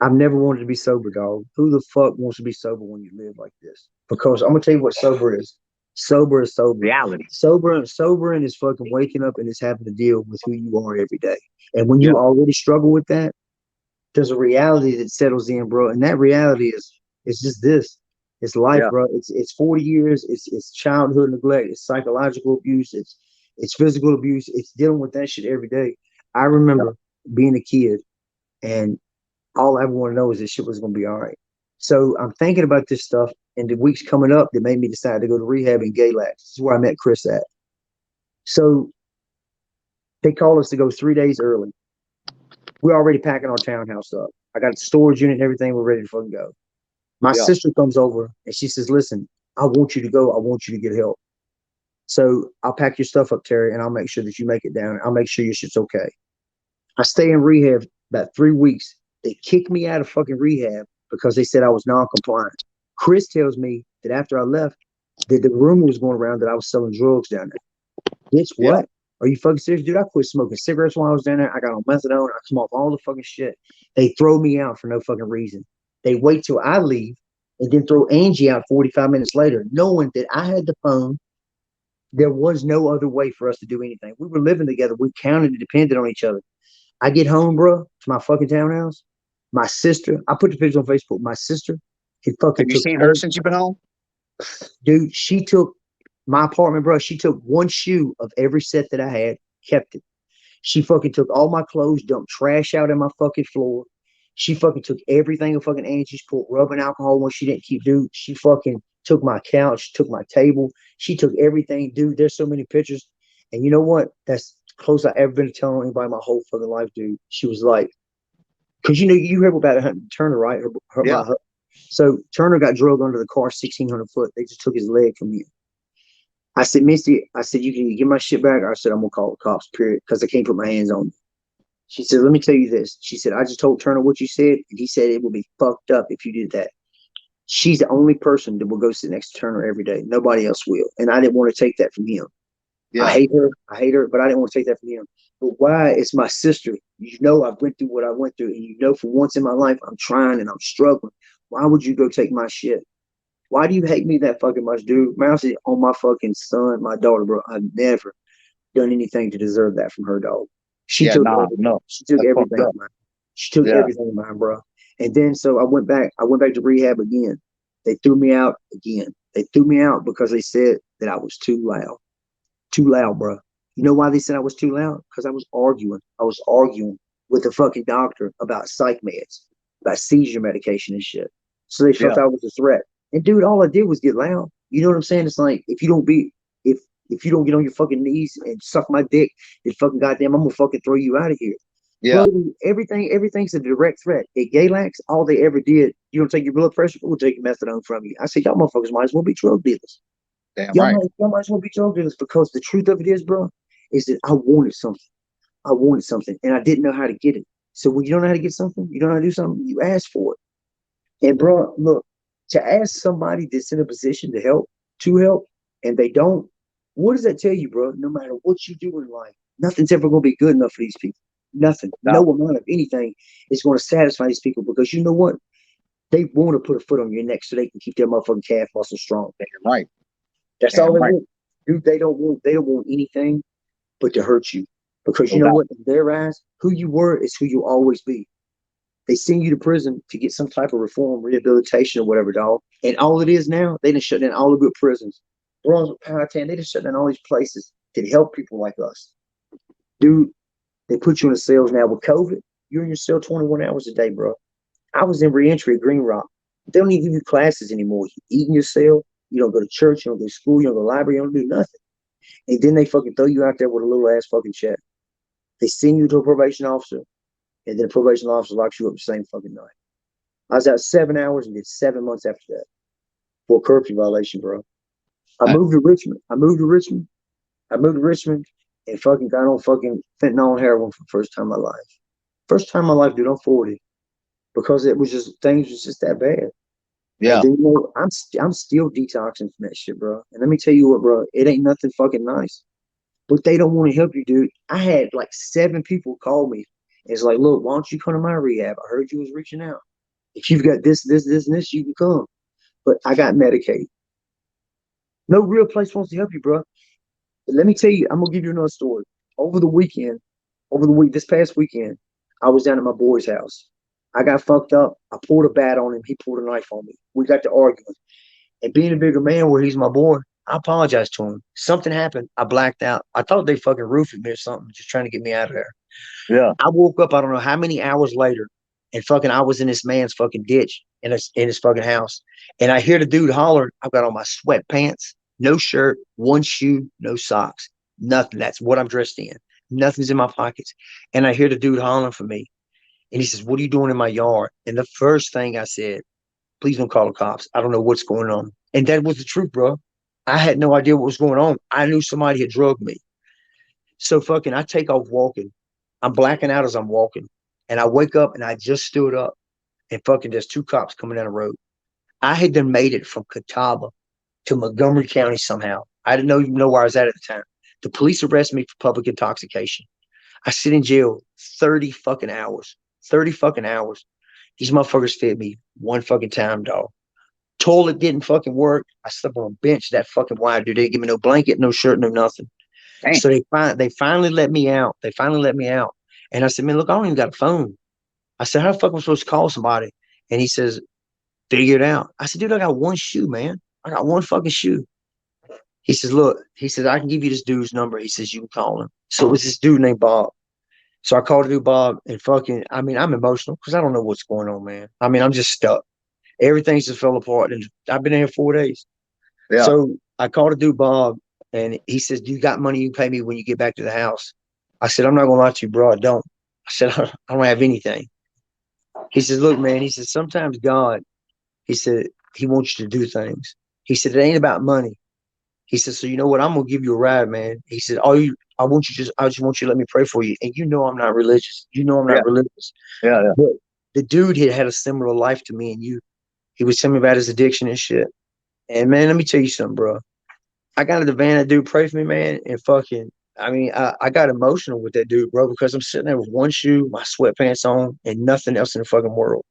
I've never wanted to be sober, dog. Who the fuck wants to be sober when you live like this? Because I'm gonna tell you what sober is. Sober is sober. Reality. Sobering is fucking waking up and is having to deal with who you are every day. And when you Yep. already struggle with that, there's a reality that settles in, bro. And that reality is it's just this. It's life, Yeah. bro. It's 40 years. It's childhood neglect. It's psychological abuse. It's physical abuse. It's dealing with that shit every day. I Yeah. remember being a kid and all I want to know is this shit was gonna be all right. So I'm thinking about this stuff in the weeks coming up that made me decide to go to rehab in Galax. This is where I met Chris at. So they called us to go 3 days early. We're already packing our townhouse up. I got the storage unit and everything. We're ready to fucking go. My Yeah. sister comes over and she says, listen, I want you to go. I want you to get help. So I'll pack your stuff up, Terry, and I'll make sure that you make it down. I'll make sure your shit's okay. I stay in rehab about 3 weeks. They kicked me out of fucking rehab because they said I was non-compliant. Chris tells me that after I left, that the rumor was going around that I was selling drugs down there. Bitch, Yeah. what? Are you fucking serious, dude? I quit smoking cigarettes while I was down there. I got on methadone. I come off all the fucking shit. They throw me out for no fucking reason. They wait till I leave and then throw Angie out 45 minutes later, knowing that I had the phone. There was no other way for us to do anything. We were living together. We counted and depended on each other. I get home, bro, to my fucking townhouse. My sister, I put the picture on Facebook. My sister, it Have fucking you took, seen her since you've been home? dude, she took my apartment, bro. She took one shoe of every set that I had, kept it. She fucking took all my clothes, dumped trash out on my fucking floor. She fucking took everything of fucking Angie's, put rubbing alcohol when she didn't keep, dude. She fucking took my couch, took my table. She took everything, dude. There's so many pictures. And you know what? That's close I ever been to telling anybody my whole fucking life, dude. She was like, because you heard about Turner, right? Yeah. So Turner got drugged under the car 1,600 foot. They just took his leg from you. I said, Misty, I said, you can get my shit back. I said, I'm gonna call the cops, period, because I can't put my hands on you. She said, let me tell you this. She said, I just told Turner what you said, and he said it would be fucked up if you did that. She's the only person that will go sit next to Turner every day. Nobody else will. And I didn't want to take that from him. I Yeah. hate her. I hate her, but I didn't want to take that from him. But why? It's my sister. You know, I went through what I went through, and you know, for once in my life, I'm trying and I'm struggling. Why would you go take my shit? Why do you hate me that fucking much, dude? Mousy on my fucking son, my daughter, bro. I've never done anything to deserve that from her, dog. She Yeah. took Nah. everything. No. She took That's fucked everything of up. mine. She took Yeah. everything of mine, bro. And then so I went back. I went back to rehab again. They threw me out again. They threw me out because they said that I was too loud. Too loud, bro. You know why they said I was too loud? Because I was arguing. I was arguing with the fucking doctor about psych meds, about seizure medication and shit. So they felt Yeah. I was a threat. And dude, all I did was get loud. You know what I'm saying? It's like if if you don't get on your fucking knees and suck my dick, then fucking goddamn, I'm gonna fucking throw you out of here. Yeah. Bro, everything's a direct threat. At Galax, all they ever did, you don't take your blood pressure, we'll take your methadone from you. I said, y'all motherfuckers might as well be drug dealers. Damn Y'all right. might, y'all might as well be drug dealers because the truth of it is, bro, is that I wanted something. I wanted something and I didn't know how to get it. So when you don't know how to get something, you don't know how to do something, you ask for it. And bro, look, to ask somebody that's in a position to help, and they don't, what does that tell you, bro? No matter what you do in life, nothing's ever going to be good enough for these people. Nothing. No No. amount of anything is going to satisfy these people because you know what? They want to put a foot on your neck so they can keep their motherfucking calf muscle strong. Damn right. That's all Damn they right. want. Dude, they don't want anything but to hurt you. Because No you know doubt. what? In their eyes, who you were is who you always be. They send you to prison to get some type of reform, rehabilitation, or whatever, dog. And all it is now, they done shut down all the good prisons. Brunswick, Powhatan, they just shut down all these places to help people like us. Dude, they put you in the cells now with COVID. You're in your cell 21 hours a day, bro. I was in reentry at Green Rock. They don't even give you classes anymore. You eat in your cell. You don't go to church. You don't go to school. You don't go to the library. You don't do nothing. And then they fucking throw you out there with a little ass fucking check. They send you to a probation officer, and then the probation officer locks you up the same fucking night. I was out 7 hours and did 7 months after that for a curfew violation, bro. I Uh, moved to Richmond. I moved to Richmond. I moved to Richmond. and fucking got on fucking fentanyl and heroin for the first time in my life. First time in my life, dude. I'm 40 because it was just things was just that bad. And Yeah. then I'm still detoxing from that shit, bro. And let me tell you what, bro, it ain't nothing fucking nice. But they don't want to help you, dude. I had like 7 people call me. It's like, look, why don't you come to my rehab? I heard you was reaching out. If you've got this, and this, you can come. But I got Medicaid. No real place wants to help you, bro. But let me tell you, I'm gonna give you another story. Over the weekend, this past weekend, I was down at my boy's house. I got fucked up. I pulled a bat on him. He pulled a knife on me. We got to arguing. And being a bigger man where he's my boy, I apologized to him. Something happened. I blacked out. I thought they fucking roofed me or something, just trying to get me out of there. Yeah. I woke up, I don't know how many hours later, and fucking I was in this man's fucking ditch in his fucking house. And I hear the dude holler. I've got on my sweatpants, no shirt, one shoe, no socks, nothing. That's what I'm dressed in. Nothing's in my pockets. And I hear the dude hollering for me. And he says, "What are you doing in my yard?" And the first thing I said, "Please don't call the cops. I don't know what's going on." And that was the truth, bro. I had no idea what was going on. I knew somebody had drugged me. So fucking I take off walking. I'm blacking out as I'm walking. And I wake up and I just stood up and fucking there's 2 cops coming down the road. I had then made it from Catawba to Montgomery County somehow. I didn't even know where I was at the time. The police arrest me for public intoxication. I sit in jail 30 fucking hours. 30 fucking hours. These motherfuckers fed me one fucking time, dog. Toilet didn't fucking work. I slept on a bench that fucking wide, dude. They didn't give me no blanket, no shirt, no nothing. Dang. So they finally let me out. They finally let me out. And I said, "Man, look, I don't even got a phone." I said, "How the fuck am I supposed to call somebody?" And he says, "Figure it out." I said, "Dude, I got one shoe, man. I got one fucking shoe." He says, "Look," he says, "I can give you this dude's number." He says, "You can call him." So it was this dude named Bob. So I called the dude Bob and fucking, I mean, I'm emotional because I don't know what's going on, man. I mean, I'm just stuck. Everything's just fell apart. And I've been here 4 days. Yeah. So I called the dude Bob and he says, "Do you got money you can pay me when you get back to the house?" I said, "I'm not going to lie to you, bro. I don't." I said, "I don't have anything." He says, "Look, man," he said, "sometimes God," he said, "he wants you to do things." He said, "It ain't about money." He said, "So you know what? I'm gonna give you a ride, man." He said, I just want you to let me pray for you." And you know I'm not religious. You know I'm Yeah. not religious. Yeah. Yeah. But the dude had a similar life to me and you. He was telling me about his addiction and shit. And man, let me tell you something, bro. I got in the van, that dude prayed for me, man, and fucking I mean, I got emotional with that dude, bro, because I'm sitting there with one shoe, my sweatpants on, and nothing else in the fucking world.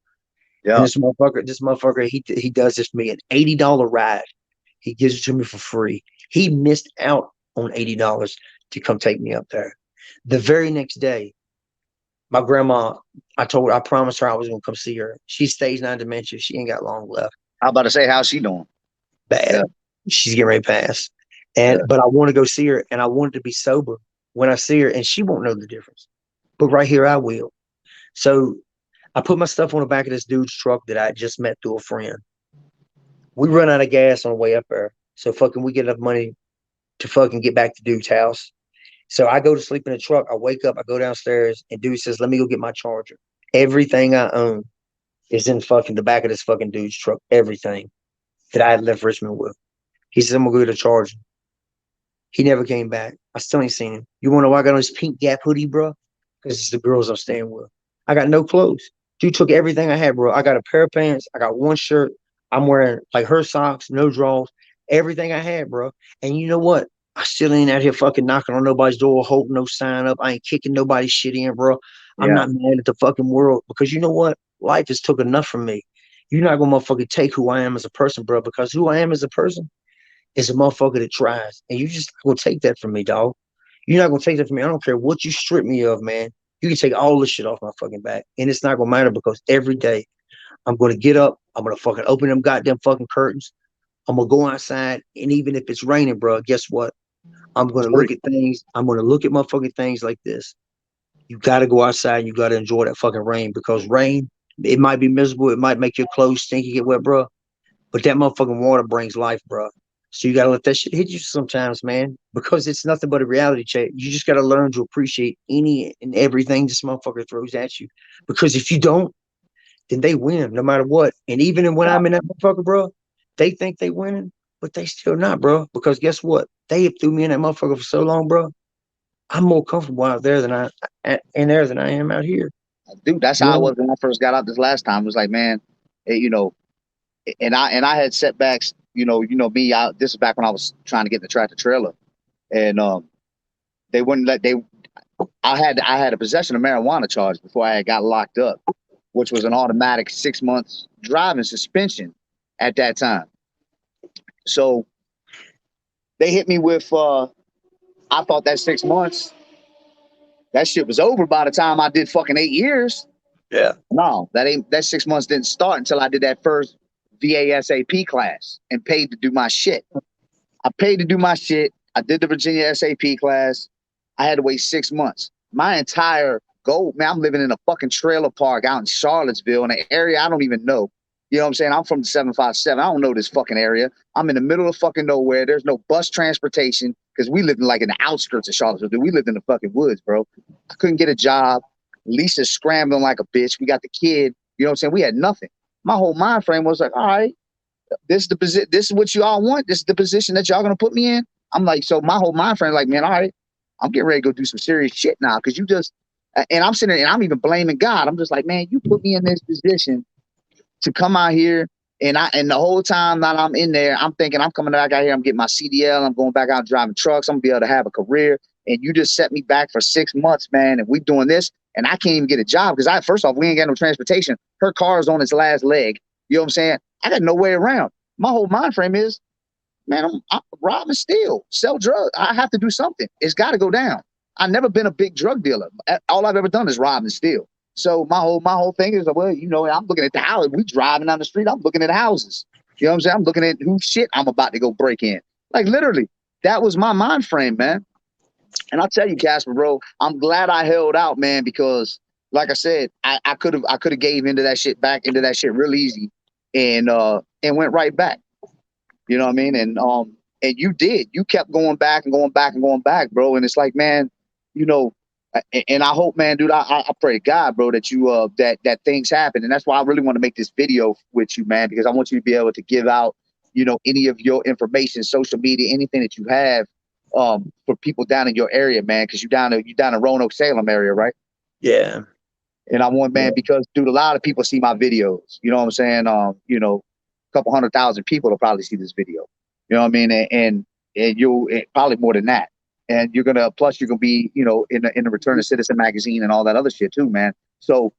And Yeah. this motherfucker, he does this for me, an $80 ride. He gives it to me for free. He missed out on $80 to come take me up there. The very next day, my grandma, I promised her I was gonna come see her. She stage 9 dementia. She ain't got long left. I about to say, how's she doing? Bad. Yeah. She's getting ready to pass. Yeah. But I want to go see her and I wanted to be sober when I see her, and she won't know the difference. But right here I will. So I put my stuff on the back of this dude's truck that I just met through a friend. We run out of gas on the way up there. So fucking we get enough money to fucking get back to dude's house. So I go to sleep in the truck. I wake up, I go downstairs, and dude says, "Let me go get my charger." Everything I own is in fucking the back of this fucking dude's truck. Everything that I had left Richmond with. He says, "I'm gonna go get a charger." He never came back. I still ain't seen him. You wanna know why I got on this pink Gap hoodie, bro? Because it's the girls I'm staying with. I got no clothes. Dude took everything I had, bro. I got a pair of pants. I got one shirt. I'm wearing like her socks, no drawers, everything I had, bro. And you know what? I still ain't out here fucking knocking on nobody's door, holding no sign up. I ain't kicking nobody's shit in, bro. I'm Yeah. not mad at the fucking world because you know what? Life has took enough from me. You're not gonna motherfucking take who I am as a person, bro, because who I am as a person is a motherfucker that tries. And you just not gonna take that from me, dog. You're not gonna take that from me. I don't care what you strip me of, man. You can take all this shit off my fucking back. And it's not gonna matter because every day I'm gonna get up, I'm gonna fucking open them goddamn fucking curtains. I'm gonna go outside, and even if it's raining, bro, guess what? I'm It's gonna free. look at things. I'm gonna look at motherfucking things like this. You gotta go outside and you gotta enjoy that fucking rain because rain, it might be miserable, it might make your clothes stinky, get wet, bro. But that motherfucking water brings life, bro. So you gotta let that shit hit you sometimes, man, because it's nothing but a reality check. You just gotta learn to appreciate any and everything this motherfucker throws at you. Because if you don't, then they win no matter what. And even when I'm in that motherfucker, bro, they think they winning, but they still not, bro. Because guess what? They threw me in that motherfucker for so long, bro. I'm more comfortable out there than in there than I am out here. Dude, that's how I You was when I first got out this last time. It was like, man, you know, and I had setbacks. Me. This is back when I was trying to get in the tractor trailer, and they wouldn't let they. I had a possession of marijuana charge before I had got locked up, which was an automatic 6 months driving suspension at that time. So they hit me with. I thought that 6 months, that shit was over by the time I did fucking 8 years. yeah. No, that 6 months didn't start until I did that first VASAP class and paid to do my shit. I paid to do my shit. I did the Virginia SAP class. I had to wait 6 months. My entire goal, man, I'm living in a fucking trailer park out in Charlottesville in an area I don't even know. You know what I'm saying? I'm from the 757. I don't know this fucking area. I'm in the middle of fucking nowhere. There's no bus transportation because we lived in like in the outskirts of Charlottesville. Dude, we lived in the fucking woods, bro. I couldn't get a job. Lisa's scrambling like a bitch. We got the kid. You know what I'm saying? We had nothing. My whole mind frame was like, all right, this is the position. This is what you all want. This is the position that y'all gonna put me in. I'm like, so my whole mind frame, like, man, all right, I'm getting ready to go do some serious shit now because you just. And I'm sitting there and I'm even blaming God. I'm just like, man, you put me in this position to come out here. And the whole time that I'm in there, I'm thinking I'm coming back out here. I'm getting my CDL. I'm going back out driving trucks. I'm gonna be able to have a career. And you just set me back for 6 months, man. And we doing this, and I can't even get a job because first off, we ain't got no transportation. Her car is on its last leg. You know what I'm saying? I got no way around. My whole mind frame is, man, I'm robbing, steal, sell drugs. I have to do something. It's got to go down. I've never been a big drug dealer. All I've ever done is rob and steal. So my whole thing is, well, I'm looking at the house. We driving down the street. I'm looking at houses. You know what I'm saying? I'm looking at whose shit I'm about to go break in. Like literally, that was my mind frame, man. And I'll tell you, Casper, bro, I'm glad I held out, man, because like I said, I could have gave into that shit real easy and went right back. You know what I mean? And you did. You kept going back and going back and going back, bro. And it's like, man, you know, and I hope, man, dude, I pray to God, bro, that you that things happen. And that's why I really want to make this video with you, man, because I want you to be able to give out, any of your information, social media, anything that you have for people down in your area, man, because you down in Roanoke, Salem area, right? Yeah. And I want, man, because dude, a lot of people see my videos. You know what I'm saying? A couple 100,000 people will probably see this video. You know what I mean? And you'll probably more than that. And you're gonna be, in the Return to Citizen magazine and all that other shit too, man. So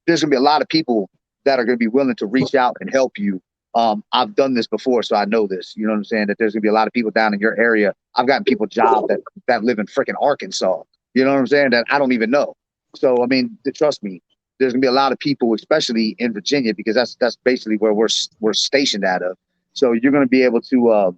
there's gonna be a lot of people that are gonna be willing to reach out and help you. I've done this before, so I know this. You know what I'm saying? That there's gonna be a lot of people down in your area. I've gotten people jobs that live in freaking Arkansas. You know what I'm saying? That I don't even know. So I mean, trust me, there's gonna be a lot of people, especially in Virginia, because that's basically where we're stationed out of. So you're gonna be able to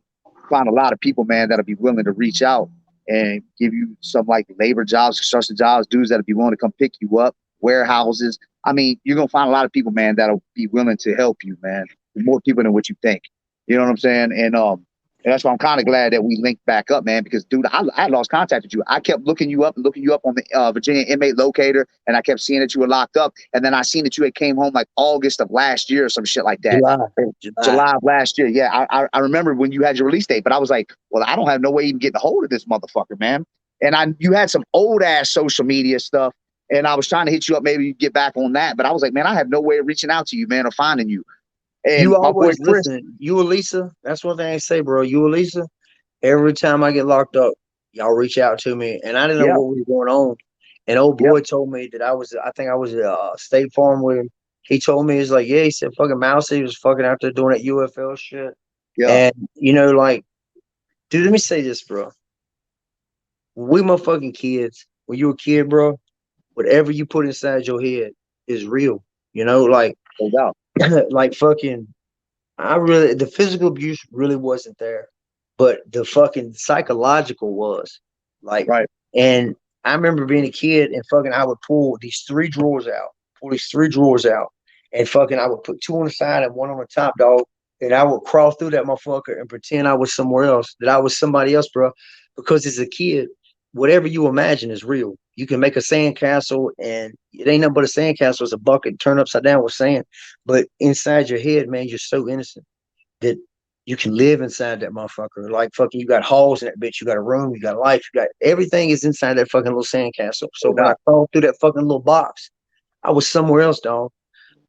find a lot of people, man, that'll be willing to reach out and give you some like labor jobs, construction jobs, dudes that'll be willing to come pick you up, warehouses. I mean, you're gonna find a lot of people, man, that'll be willing to help you, man. More people than what you think. You know what I'm saying? And that's why I'm kind of glad that we linked back up, man, because dude, I lost contact with you. I kept looking you up on the Virginia inmate locator, and I kept seeing that you were locked up. And then I seen that you had came home like August of last year or some shit like that. July of last year. Yeah, I remember when you had your release date, but I was like, well, I don't have no way even getting a hold of this motherfucker, man. And you had some old ass social media stuff, and I was trying to hit you up, maybe you get back on that, but I was like, man, I have no way of reaching out to you, man, or finding you. And You my boy always Chris, listen. You and Lisa. That's one thing I say, bro. You and Lisa. Every time I get locked up, y'all reach out to me, and I didn't know yeah, what was going on. And old yep, boy told me that I think I was at State Farm with him. He told me, he's like, yeah, he said, fucking Mousy was fucking out there doing that UFL shit. yeah, And, like, dude, let me say this, bro. We motherfucking kids. When you a kid, bro, whatever you put inside your head is real. Like, no doubt, like fucking, the physical abuse really wasn't there, but the fucking psychological was. Like, right, and I remember being a kid and fucking I would pull these three drawers out, and fucking I would put two on the side and one on the top, dog. And I would crawl through that motherfucker and pretend I was somewhere else, that I was somebody else, bro. Because as a kid, whatever you imagine is real. You can make a sandcastle, and it ain't nothing but a sandcastle. It's a bucket turned upside down with sand. But inside your head, man, you're so innocent that You can live inside that motherfucker. Like fucking, you got halls in that bitch. You got a room. You got life. You got everything is inside that fucking little sandcastle. So No when I doubt. crawled through that fucking little box, I was somewhere else, dog.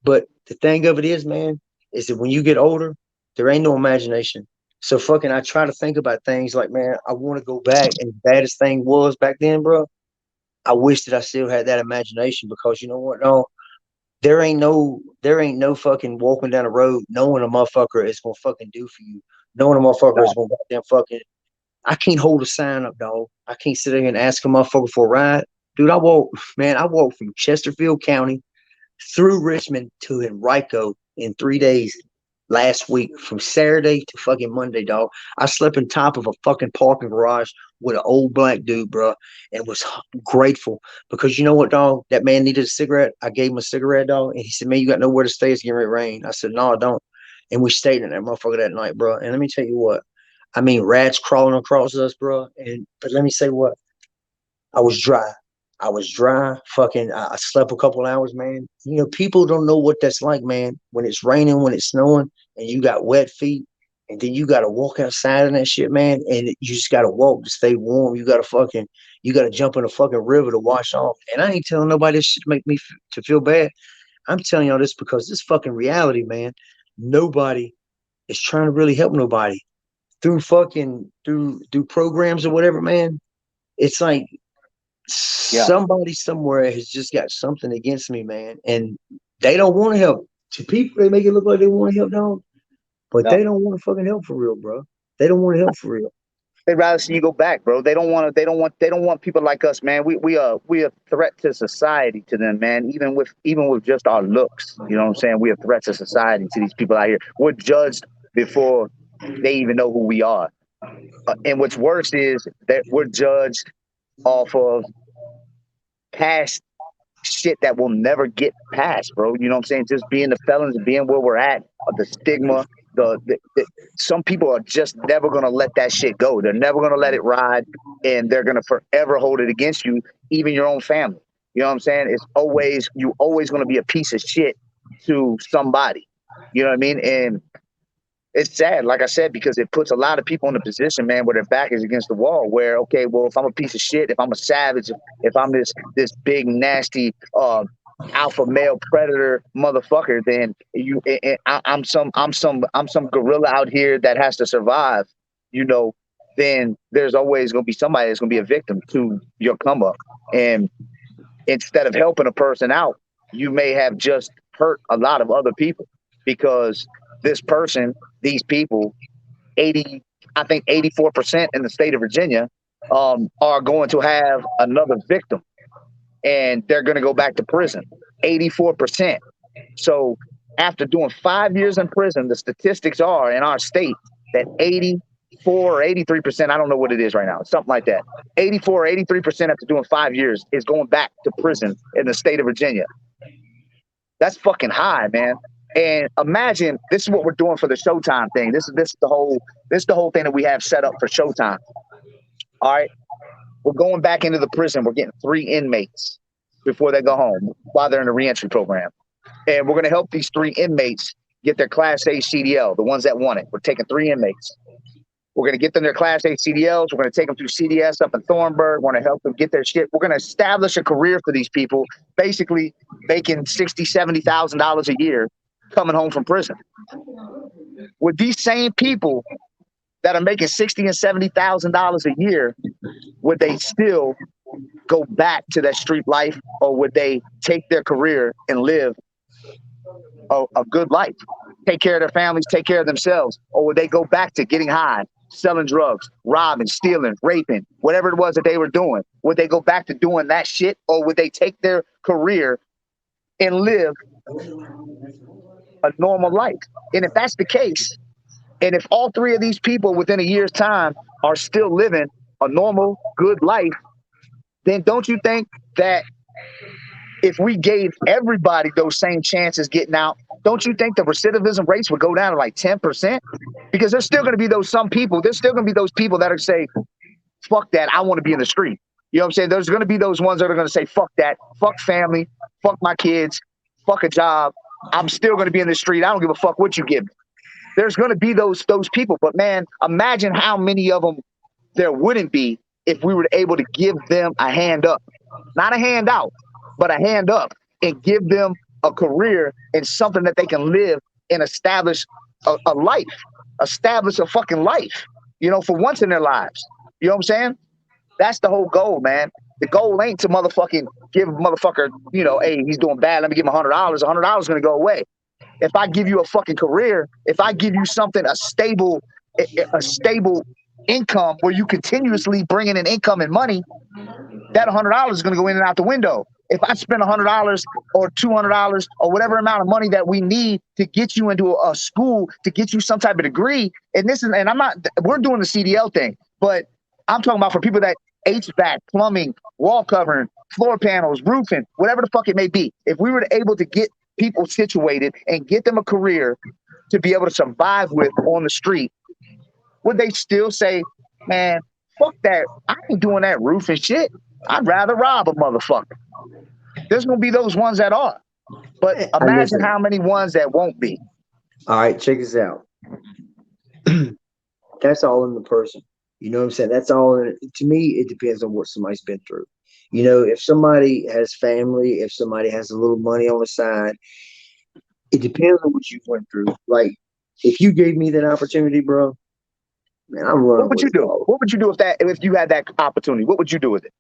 But the thing of it is, man, is that when you get older, there ain't no imagination. So fucking, I try to think about things like, man, I want to go back. And the baddest thing was back then, bro. I wish that I still had that imagination because you know what? No, there ain't no fucking walking down the road knowing a motherfucker is gonna fucking do for you. Knowing a motherfucker is gonna goddamn fucking. I can't hold a sign up, dog. I can't sit there and ask a motherfucker for a ride. Dude, I walked from Chesterfield County through Richmond to Henrico in 3 days last week from Saturday to fucking Monday, dog. I slept on top of a fucking parking garage with an old black dude, bro, and was grateful because you know what, dog? That man needed a cigarette. I gave him a cigarette, dog, and he said, "Man, you got nowhere to stay. It's getting ready to rain." I said, "No, I don't." And we stayed in that motherfucker that night, bro. And let me tell you what, I mean, rats crawling across us, bro. And but let me say what, I was dry. I was dry. Fucking, I slept a couple hours, man. You know, people don't know what that's like, man. When it's raining, when it's snowing, and you got wet feet, and then you got to walk outside in that shit, man. And you just got to walk to stay warm. You got to jump in a fucking river to wash off. And I ain't telling nobody this shit to make me to feel bad. I'm telling y'all this because this fucking reality, man. Nobody is trying to really help nobody through programs or whatever, man. It's like Yeah, somebody somewhere has just got something against me, man, and they don't want to help. To people, they make it look like they want to help, dog, but no. they don't want to fucking help for real, bro. They don't want to help for real. They'd rather see you go back, bro. They don't want to. They don't want people like us, man. We are a threat to society to them, man. Even with just our looks, you know what I'm saying. We are a threat to society to these people out here. We're judged before they even know who we are. And what's worse is that we're judged off of past shit that will never get past, bro. You know what I'm saying? Just being the felons, being where we're at, the stigma, some people are just never gonna let that shit go. They're never gonna let it ride, and they're gonna forever hold it against you, even your own family. You know what I'm saying? It's always you always gonna be a piece of shit to somebody. You know what I mean? And it's sad, like I said, because it puts a lot of people in a position, man, where their back is against the wall. Where okay, well, if I'm a piece of shit, if I'm a savage, if I'm this big nasty alpha male predator motherfucker, then I'm some gorilla out here that has to survive. You know, then there's always going to be somebody that's going to be a victim to your come up, and instead of helping a person out, you may have just hurt a lot of other people because this person, these people, 80, I think 84% in the state of Virginia are going to have another victim and they're going to go back to prison. 84%. So after doing 5 years in prison, the statistics are in our state that 84 or 83%, I don't know what it is right now, something like that. 84 or 83% after doing 5 years is going back to prison in the state of Virginia. That's fucking high, man. And imagine this is what we're doing for the Showtime thing. This is the whole thing that we have set up for Showtime. All right, we're going back into the prison. We're getting 3 inmates before they go home while they're in the reentry program, and we're going to help these 3 inmates get their Class A CDL, the ones that want it. We're taking 3 inmates. We're going to get them their Class A CDLs. We're going to take them through CDS up in Thornburg. We're going to help them get their shit. We're going to establish a career for these people, basically making $60,000, $70,000 a year coming home from prison. With these same people that are making $60,000 and $70,000 a year, would they still go back to that street life, or would they take their career and live a good life, take care of their families, take care of themselves, or would they go back to getting high, selling drugs, robbing, stealing, raping, whatever it was that they were doing? Would they go back to doing that shit, or would they take their career and live a normal life? And if that's the case, and if all 3 of these people within a year's time are still living a normal, good life, then don't you think that if we gave everybody those same chances getting out, don't you think the recidivism rates would go down to like 10%? Because there's still going to be there's still going to be those people that are say, fuck that, I want to be in the street. You know what I'm saying? There's going to be those ones that are going to say, fuck that, fuck family, fuck my kids, fuck a job. I'm still going to be in the street. I don't give a fuck what you give me. There's going to be those people, but man, imagine how many of them there wouldn't be if we were able to give them a hand up, not a handout, but a hand up, and give them a career and something that they can live and establish a life, establish a fucking life, for once in their lives. You know what I'm saying? That's the whole goal, man. The goal ain't to motherfucking give a motherfucker, hey, he's doing bad. Let me give him $100. $100 is going to go away. If I give you a fucking career, if I give you something, a stable income where you continuously bring in an income and money, that $100 is going to go in and out the window. If I spend $100 or $200 or whatever amount of money that we need to get you into a school, to get you some type of degree, and I'm not, we're doing the CDL thing, but I'm talking about for people that HVAC, plumbing, wall covering, floor panels, roofing, whatever the fuck it may be. If we were able to get people situated and get them a career to be able to survive with on the street, would they still say, man, fuck that, I ain't doing that roofing shit. I'd rather rob a motherfucker. There's going to be those ones that are. But imagine how many ones that won't be. All right, check this out. That's all in the person. You know what I'm saying? That's all in it. To me, it depends on what somebody's been through. If somebody has family, if somebody has a little money on the side, it depends on what you went through. Like, if you gave me that opportunity, bro, man, I'm running. What would you do? What would you do if you had that opportunity? What would you do with it?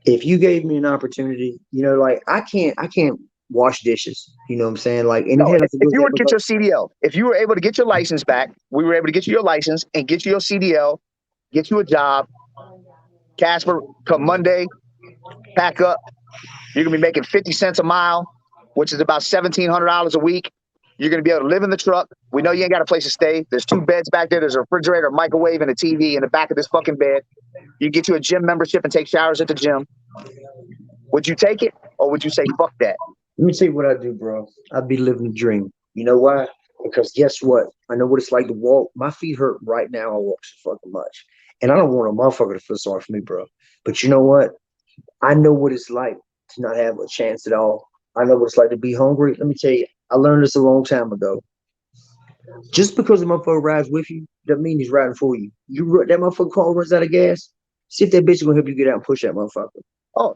If you gave me an opportunity, like I can't wash dishes. You know what I'm saying? Like, and no, it has if you were to get your CDL, if you were able to get your license back, we were able to get you your license and get you your CDL, get you a job. Casper, come Monday, pack up. You're gonna be making 50 cents a mile, which is about $1,700 a week. You're gonna be able to live in the truck. We know you ain't got a place to stay. There's 2 beds back there. There's a refrigerator, a microwave, and a TV in the back of this fucking bed. You get you a gym membership and take showers at the gym. Would you take it, or would you say fuck that? Let me tell you what I do, bro. I'd be living the dream. You know why? Because guess what? I know what it's like to walk. My feet hurt right now. I walk so fucking much. And I don't want a motherfucker to feel sorry for me, bro. But you know what? I know what it's like to not have a chance at all. I know what it's like to be hungry. Let me tell you, I learned this a long time ago. Just because a motherfucker rides with you, doesn't mean he's riding for you. That motherfucker car runs out of gas. See if that bitch is gonna help you get out and push that motherfucker. Oh,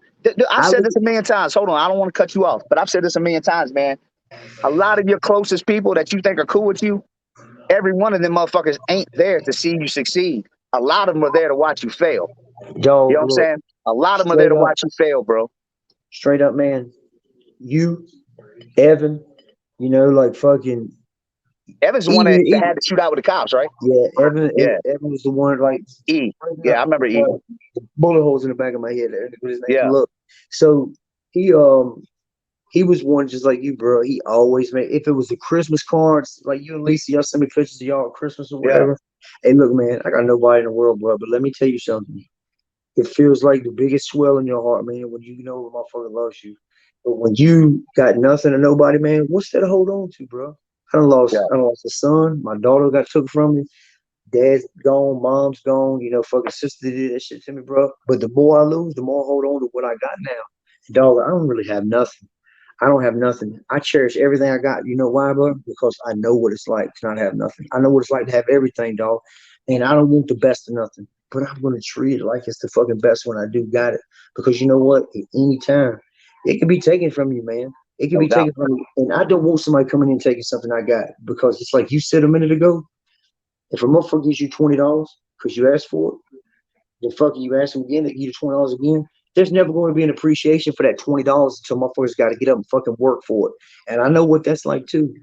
I've said this a million times. Hold on, I don't want to cut you off, but I've said this a million times, man. A lot of your closest people that you think are cool with you, every one of them motherfuckers ain't there to see you succeed. A lot of them are there to watch you fail. Dog, you know what I'm saying? A lot of them are there to watch you fail, bro. Straight up, man. You, Evan, like fucking. Evan's the one that had to shoot out with the cops, right? Yeah, Evan. Yeah. Evan was the one, like E. Yeah, I remember E. Bullet holes in the back of my head. Yeah. Look, so he was one just like you, bro. He always made, if it was the Christmas cards, like you and Lisa, y'all send me pictures of y'all at Christmas or whatever. Yeah. Hey, look, man, I got nobody in the world, bro. But let me tell you something. It feels like the biggest swell in your heart, man, when you know a motherfucker loves you. But when you got nothing or nobody, man, what's there to hold on to, bro? I lost a son. My daughter got took from me. Dad's gone. Mom's gone. Fucking sister did that shit to me, bro. But the more I lose, the more I hold on to what I got now. Dog, I don't really have nothing. I don't have nothing. I cherish everything I got. You know why, bro? Because I know what it's like to not have nothing. I know what it's like to have everything, dog. And I don't want the best of nothing. But I'm going to treat it like it's the fucking best when I do got it. Because you know what? At any time, it can be taken from you, man. It can be taken from you. And I don't want somebody coming in and taking something I got. Because it's like you said a minute ago, if a motherfucker gives you $20 because you asked for it, then fucking you ask them again, they give you $20 again. There's never going to be an appreciation for that $20 until motherfuckers got to get up and fucking work for it. And I know what that's like too.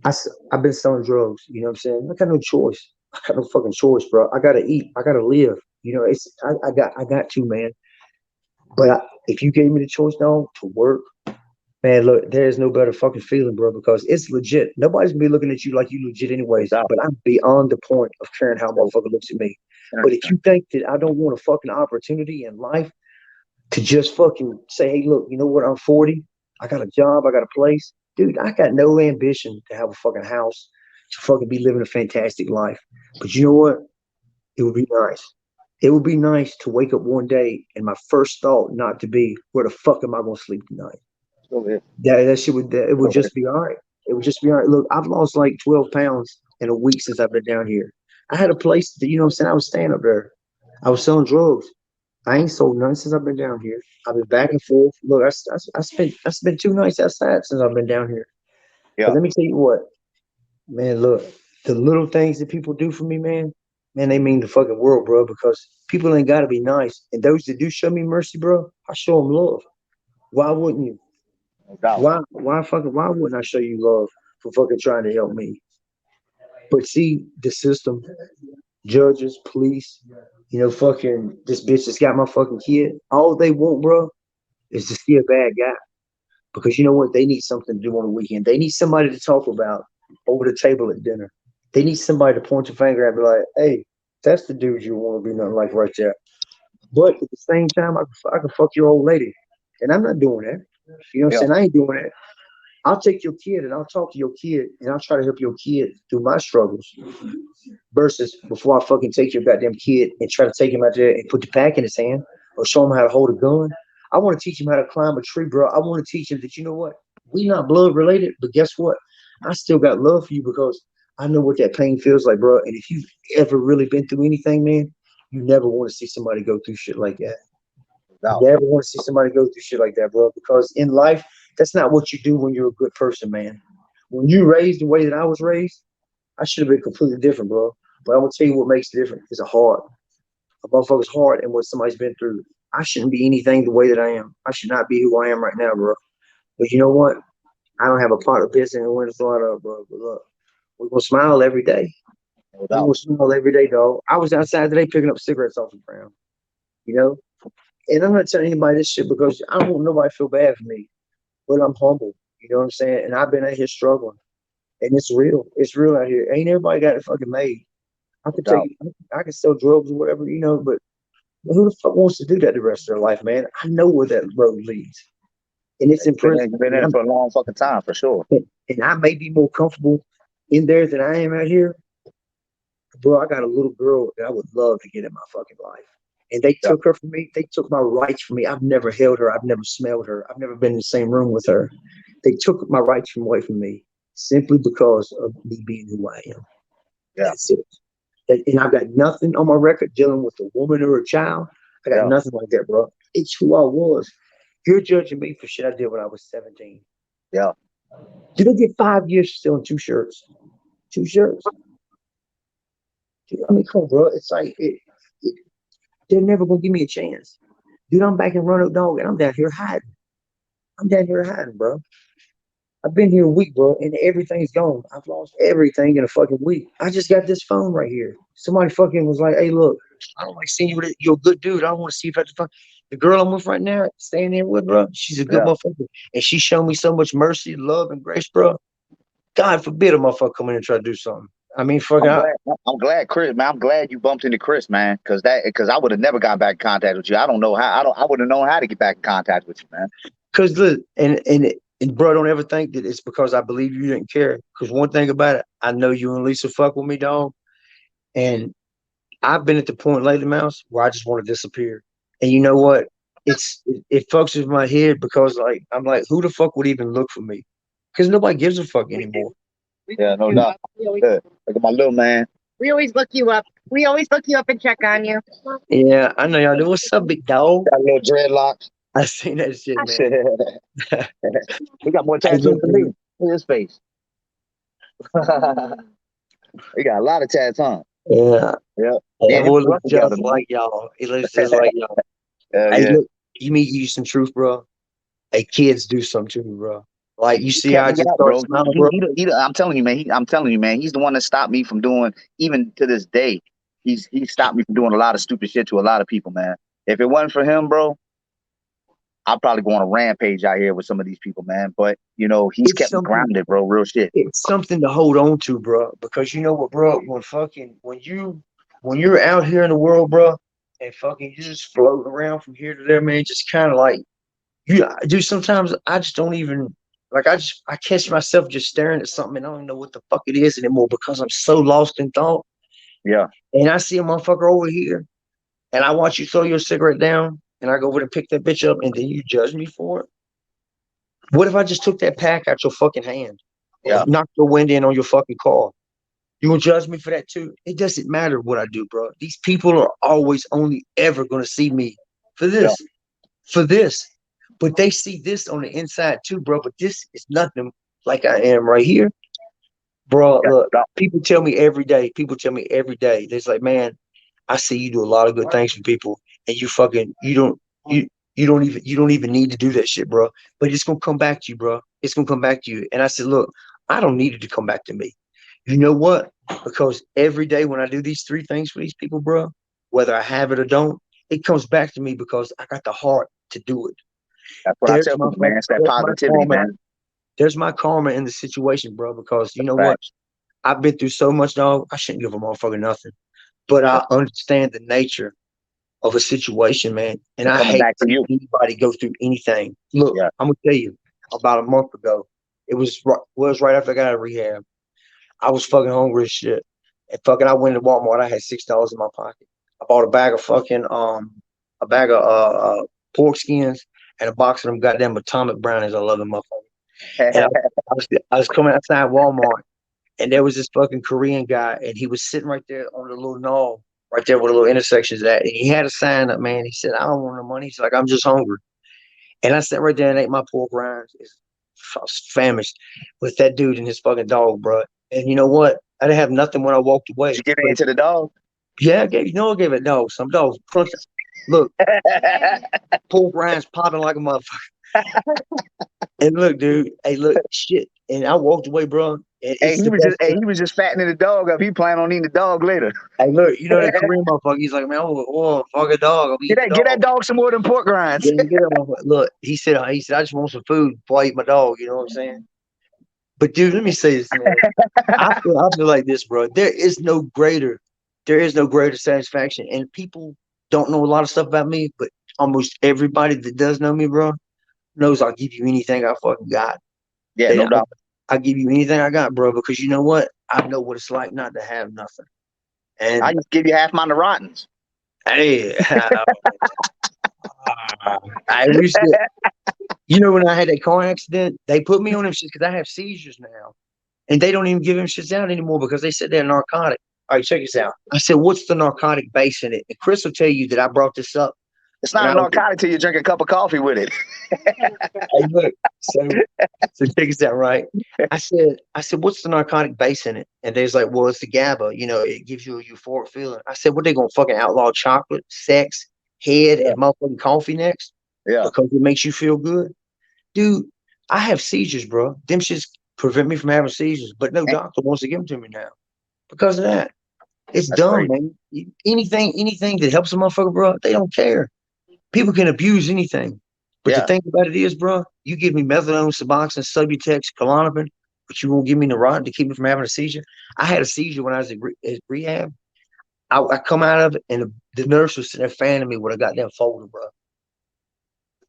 I've been selling drugs. You know what I'm saying? I got no choice. I got no fucking choice, bro. I gotta eat. I gotta live. I got to, man. But if you gave me the choice, now to work, man, look, there's no better fucking feeling, bro, because it's legit. Nobody's gonna be looking at you like you legit anyways. But I'm beyond the point of caring how a motherfucker looks at me. But if you think that I don't want a fucking opportunity in life to just fucking say, hey, look, you know what? I'm 40. I got a job. I got a place. Dude, I got no ambition to have a fucking house, to fucking be living a fantastic life. But you know what? It would be nice. It would be nice to wake up one day and my first thought not to be, where the fuck am I going to sleep tonight? That shit would, it would just be all right. It would just be all right. Look, I've lost like 12 pounds in a week since I've been down here. I had a place that, you know what I'm saying? I was staying up there. I was selling drugs. I ain't sold none since I've been down here. I've been back and forth. Look, I spent 2 nights outside since I've been down here. But Yeah, let me tell you what, man, look, the little things that people do for me, man, they mean the fucking world, bro, because people ain't got to be nice. And those that do show me mercy, bro, I show them love. Why wouldn't you? no doubt. Why wouldn't I show you love for fucking trying to help me? But see, the system, judges, police, fucking this bitch that's got my fucking kid, all they want, bro, is to see a bad guy. Because you know what? They need something to do on the weekend. They need somebody to talk about over the table at dinner. They need somebody to point your finger at and be like, hey, that's the dude you want to be nothing like right there. But at the same time, I can fuck your old lady. And I'm not doing that. You know what I'm Yeah, saying? I ain't doing that. I'll take your kid and I'll talk to your kid and I'll try to help your kid through my struggles versus before I fucking take your goddamn kid and try to take him out there and put the pack in his hand or show him how to hold a gun. I want to teach him how to climb a tree, bro. I want to teach him that, you know what? We not blood related, but guess what? I still got love for you because I know what that pain feels like, bro. And if you've ever really been through anything, man, you never want to see somebody go through shit like that. no You doubt. never want to see somebody go through shit like that, bro. Because in life, that's not what you do when you're a good person, man. When you raised the way that I was raised, I should have been completely different, bro. But I'm gonna tell you what makes it different is a heart. A motherfucker's heart and what somebody's been through. I shouldn't be anything the way that I am. I should not be who I am right now, bro. But you know what? I don't have a pot of piss and win a lot of, bro. But look, we're gonna smile every day. No We're doubt. gonna smile every day, dog. I was outside today picking up cigarettes off the ground, you know? And I'm not telling anybody this shit because I don't want nobody to feel bad for me. But I'm humble. You know what I'm saying? And I've been out here struggling. And it's real. It's real out here. Ain't everybody got it fucking made. I No could take doubt. I could sell drugs or whatever, but who the fuck wants to do that the rest of their life, man? I know where that road leads. And it's in prison. You've been in it for a long fucking time for sure. And I may be more comfortable in there than I am out here. Bro, I got a little girl that I would love to get in my fucking life. And they Yeah, took her from me. They took my rights from me. I've never held her. I've never smelled her. I've never been in the same room with her. They took my rights from away from me simply because of me being who I am. yeah, That's it. And I've got nothing on my record dealing with a woman or a child. I got yeah. nothing like that, bro. It's who I was. You're judging me for shit I did when I was 17. Yeah. Did I get 5 years for selling two shirts? Two shirts. Dude, I mean, come on, bro. It's like they're never gonna give me a chance. Dude, I'm back in Roanoke, dog, and I'm down here hiding. I'm down here hiding, bro. I've been here a week, bro, and everything's gone. I've lost everything in a fucking week. I just got this phone right here. Somebody fucking was like, "Hey, look, I don't like seeing you. You're a good dude. I want to see if I can find the girl I'm with right now, staying there with, bro. She's a good Yeah. motherfucker, and she showed me so much mercy, love, and grace, bro. God forbid a motherfucker come in and try to do something. I mean, fucking, I'm glad. I'm glad, Chris. Man, I'm glad you bumped into Chris, man, because I would have never got back in contact with you. I don't know how. I wouldn't have known how to get back in contact with you, man. cause look, and bro, don't ever think that it's because I believe you didn't care. Cause one thing about it, I know you and Lisa fuck with me, dog, and I've been at the point lately, Mouse, where I just want to disappear. And you know what? It fucks with my head because like I'm like, who the fuck would even look for me? Because nobody gives a fuck anymore. Yeah, no doubt. Good. Look at my little man. We always look you up. We always look you up and check on you. Yeah, I know y'all do. What's up, big dog? Got little dreadlocks. I seen that shit, man. We got more Hey, tattoos look, than me. man. Look at his face. We got a lot of tats, huh? Yeah, Yeah. hey, Me that and him boy grew up looks together, just man. like y'all. He looks just like y'all. Hell Hey, yeah. look, you mean you some truth, bro? Hey, kids do something to me, bro. Like you He see how kept I me just out, started bro. smiling, bro. I'm telling you, man. I'm telling you, man. He's the one that stopped me from doing, even to this day. He stopped me from doing a lot of stupid shit to a lot of people, man. If it wasn't for him, bro, I'd probably go on a rampage out here with some of these people, man. But he's It's kept me something. grounded, bro. Real shit. It's something to hold on to, bro. Because you know what, bro? When you're out here in the world, bro, and fucking you just floating around from here to there, man, just kind of like you do. Sometimes I just don't even like. I catch myself just staring at something and I don't even know what the fuck it is anymore because I'm so lost in thought. Yeah. And I see a motherfucker over here, and I watch you throw your cigarette down, and I go over and pick that bitch up, and then you judge me for it. What if I just took that pack out your fucking hand? or Yeah. knock your window in on your fucking car. You gonna judge me for that too? It doesn't matter what I do, bro. These people are always only ever gonna see me for Yeah. this, for this. But they see this on the inside too, bro. But this is nothing like I am right here, bro. Yeah. Look, people tell me every day. People tell me every day. They're like, man, I see you do a lot of good things for people, and you don't even need to do that shit, bro. But it's gonna come back to you, bro. It's gonna come back to you. And I said, look, I don't need it to come back to me. You know what? Because every day when I do these three things for these people, bro, whether I have it or don't, it comes back to me because I got the heart to do it. That's what I There's tell my people, man. It's that there's my positivity, karma. man. There's my karma in the situation, bro. Because you know what? Facts. I've been through so much, dog. I shouldn't give a motherfucker nothing. But Yeah. I understand the nature of a situation, man. And It's I coming hate back to you. anybody go through anything. Look, Yeah. I'm gonna tell you, about a month ago, it was right after I got out of rehab. I was fucking hungry as shit. And fucking I went to Walmart. I had $6 in my pocket. I bought a bag of pork skins and a box of them goddamn atomic brownies. I love them motherfuckers. And I was coming outside Walmart, and there was this fucking Korean guy, and he was sitting right there on the little knoll, right there where the little intersections at. And he had a sign up, man. He said, I don't want no money. He's like, I'm just hungry. And I sat right there and ate my pork rinds. I was famished with that dude and his fucking dog, bro. And you know what? I didn't have nothing when I walked Did away. you give But in to the dog? yeah, I gave it dog. Some dogs crunch. Look, pork rinds popping like a motherfucker. And look, dude, hey, look, shit. And I walked away, bro. And Hey, it's the best thing. he was just fattening the dog up. He planning on eating the dog later. Hey, look, you know that Korean motherfucker. He's like, man, oh, fuck a dog. I'm eating the Get that dog. dog some more than pork rinds. Yeah, get that motherfucker. Look, he said, I just want some food before I eat my dog. You know what I'm saying? But dude, let me say this, man. I feel like this, bro. There is no greater satisfaction. And people don't know a lot of stuff about me, but almost everybody that does know me, bro, knows I'll give you anything I fucking got. Yeah, They, no doubt. I give you anything I got, bro, because you know what? I know what it's like not to have nothing. I And just give you half mine to Rottens. hey, I wish that, when I had that car accident, they put me on them shit because I have seizures now. And they don't even give them shits out anymore because they said they're narcotic. All right, check this out. I said, what's the narcotic base in it? And Chris will tell you that I brought this up It's when not a I was. narcotic till you drink a cup of coffee with it. Hey, look, so check this out, right? I said, what's the narcotic base in it? And they's like, well, it's the GABA. It gives you a euphoric feeling. I said, what they gonna fucking outlaw chocolate, sex, head, Yeah. and motherfucking coffee next Yeah. because it makes you feel good, dude? I have seizures, bro. Them shits prevent me from having seizures, but no doctor wants to give them to me now because of that. It's That's dumb, crazy. man. Anything that helps a motherfucker, bro, they don't care. People can abuse anything. But the Yeah. thing about it is, bro, you give me methadone, Suboxone, Subutex, Klonopin, but you won't give me Neurontin to keep me from having a seizure. I had a seizure when I was at rehab. I come out of it, and the nurse was sitting there fanning me with a goddamn folder, bro.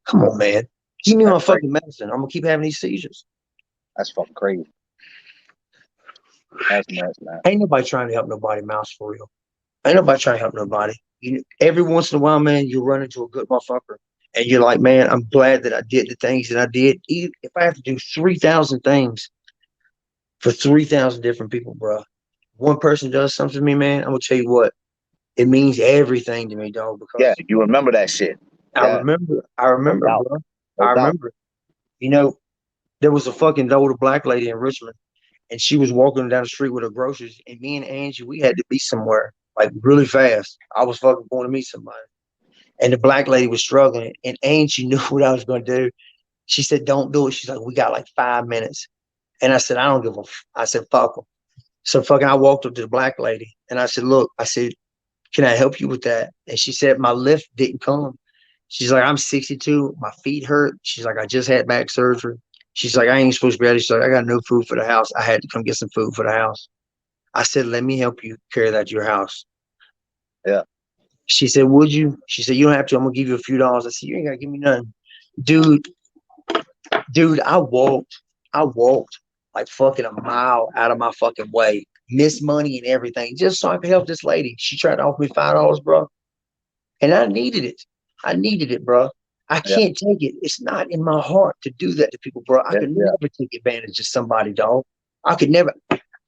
Come on, man. Give me my That's crazy. fucking medicine. I'm gonna keep having these seizures. That's fucking crazy. That's nuts, man. Ain't nobody trying to help nobody, Mouse, for real. Ain't nobody trying to help nobody. Every once in a while, man, you run into a good motherfucker, and you're like, man, I'm glad that I did the things that I did. Even if I have to do 3,000 things for 3,000 different people, bro, one person does something to me, man, I'm gonna tell you what, it means everything to me, dog. Yeah, Because you remember that shit. I Yeah, remember, I no remember, doubt. bro. No I doubt. remember. You know, there was a fucking older black lady in Richmond, and she was walking down the street with her groceries, and me and Angie, we had to be somewhere like really fast. I was fucking going to meet somebody. And the black lady was struggling, and Angie knew what I was going to do. She said, "Don't do it." She's like, "We got like 5 minutes," and I said, "I don't give a." I said, "Fuck them." So fucking, I walked up to the black lady, and I said, "Look," I said, "Can I help you with that?" And she said, "My lift didn't come." She's like, "I'm 62. My feet hurt." She's like, "I just had back surgery." She's like, "I ain't supposed to be out." She's like, "I got no food for the house. I had to come get some food for the house." I said, "Let me help you carry that to your house." Yeah. She said, "Would you?" She said, "You don't have to. I'm gonna give you a few dollars." I said, "You ain't gotta give me nothing." Dude, I walked like fucking a mile out of my fucking way, missed money and everything, just so I could help this lady. She tried to offer me $5, bro. And I needed it. I needed it, bro. I Yeah. can't take it. It's not in my heart to do that to people, bro. I Yeah. could Yeah. never take advantage of somebody, dog. I could never.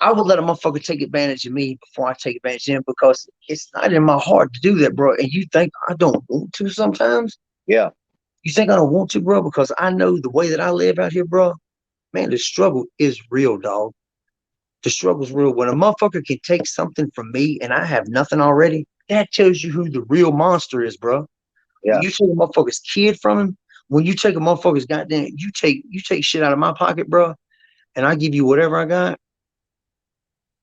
I would let a motherfucker take advantage of me before I take advantage of him because it's not in my heart to do that, bro. And you think I don't want to sometimes? Yeah. You think I don't want to, bro? Because I know the way that I live out here, bro. Man, the struggle is real, dog. The struggle's real. When a motherfucker can take something from me and I have nothing already, that tells you who the real monster is, bro. When Yeah. you take a motherfucker's kid from him, when you take a motherfucker's goddamn, you take shit out of my pocket, bro, and I give you whatever I got,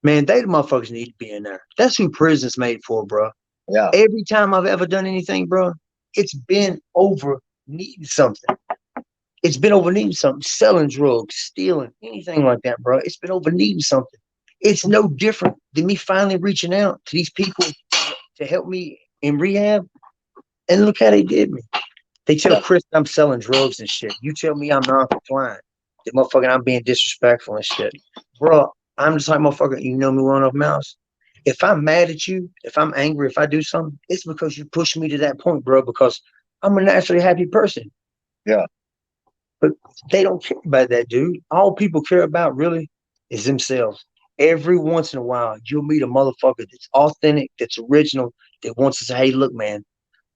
man, they the motherfuckers need to be in there. That's who prison's made for, bro. Yeah. Every time I've ever done anything, bro, it's been over needing something. It's been over needing something, selling drugs, stealing, anything like that, bro. It's been over needing something. It's no different than me finally reaching out to these people to help me in rehab. And look how they did me. They tell Yeah. Chris I'm selling drugs and shit. You tell me I'm non-compliant. That motherfucking I'm being disrespectful and shit. Bro, I'm just like motherfucker, you know me well enough, Mouse. If I'm mad at you, if I'm angry, if I do something, it's because you push me to that point, bro, because I'm a naturally happy person. Yeah. But they don't care about that, dude. All people care about really is themselves. Every once in a while, you'll meet a motherfucker that's authentic, that's original, that wants to say, hey, look, man,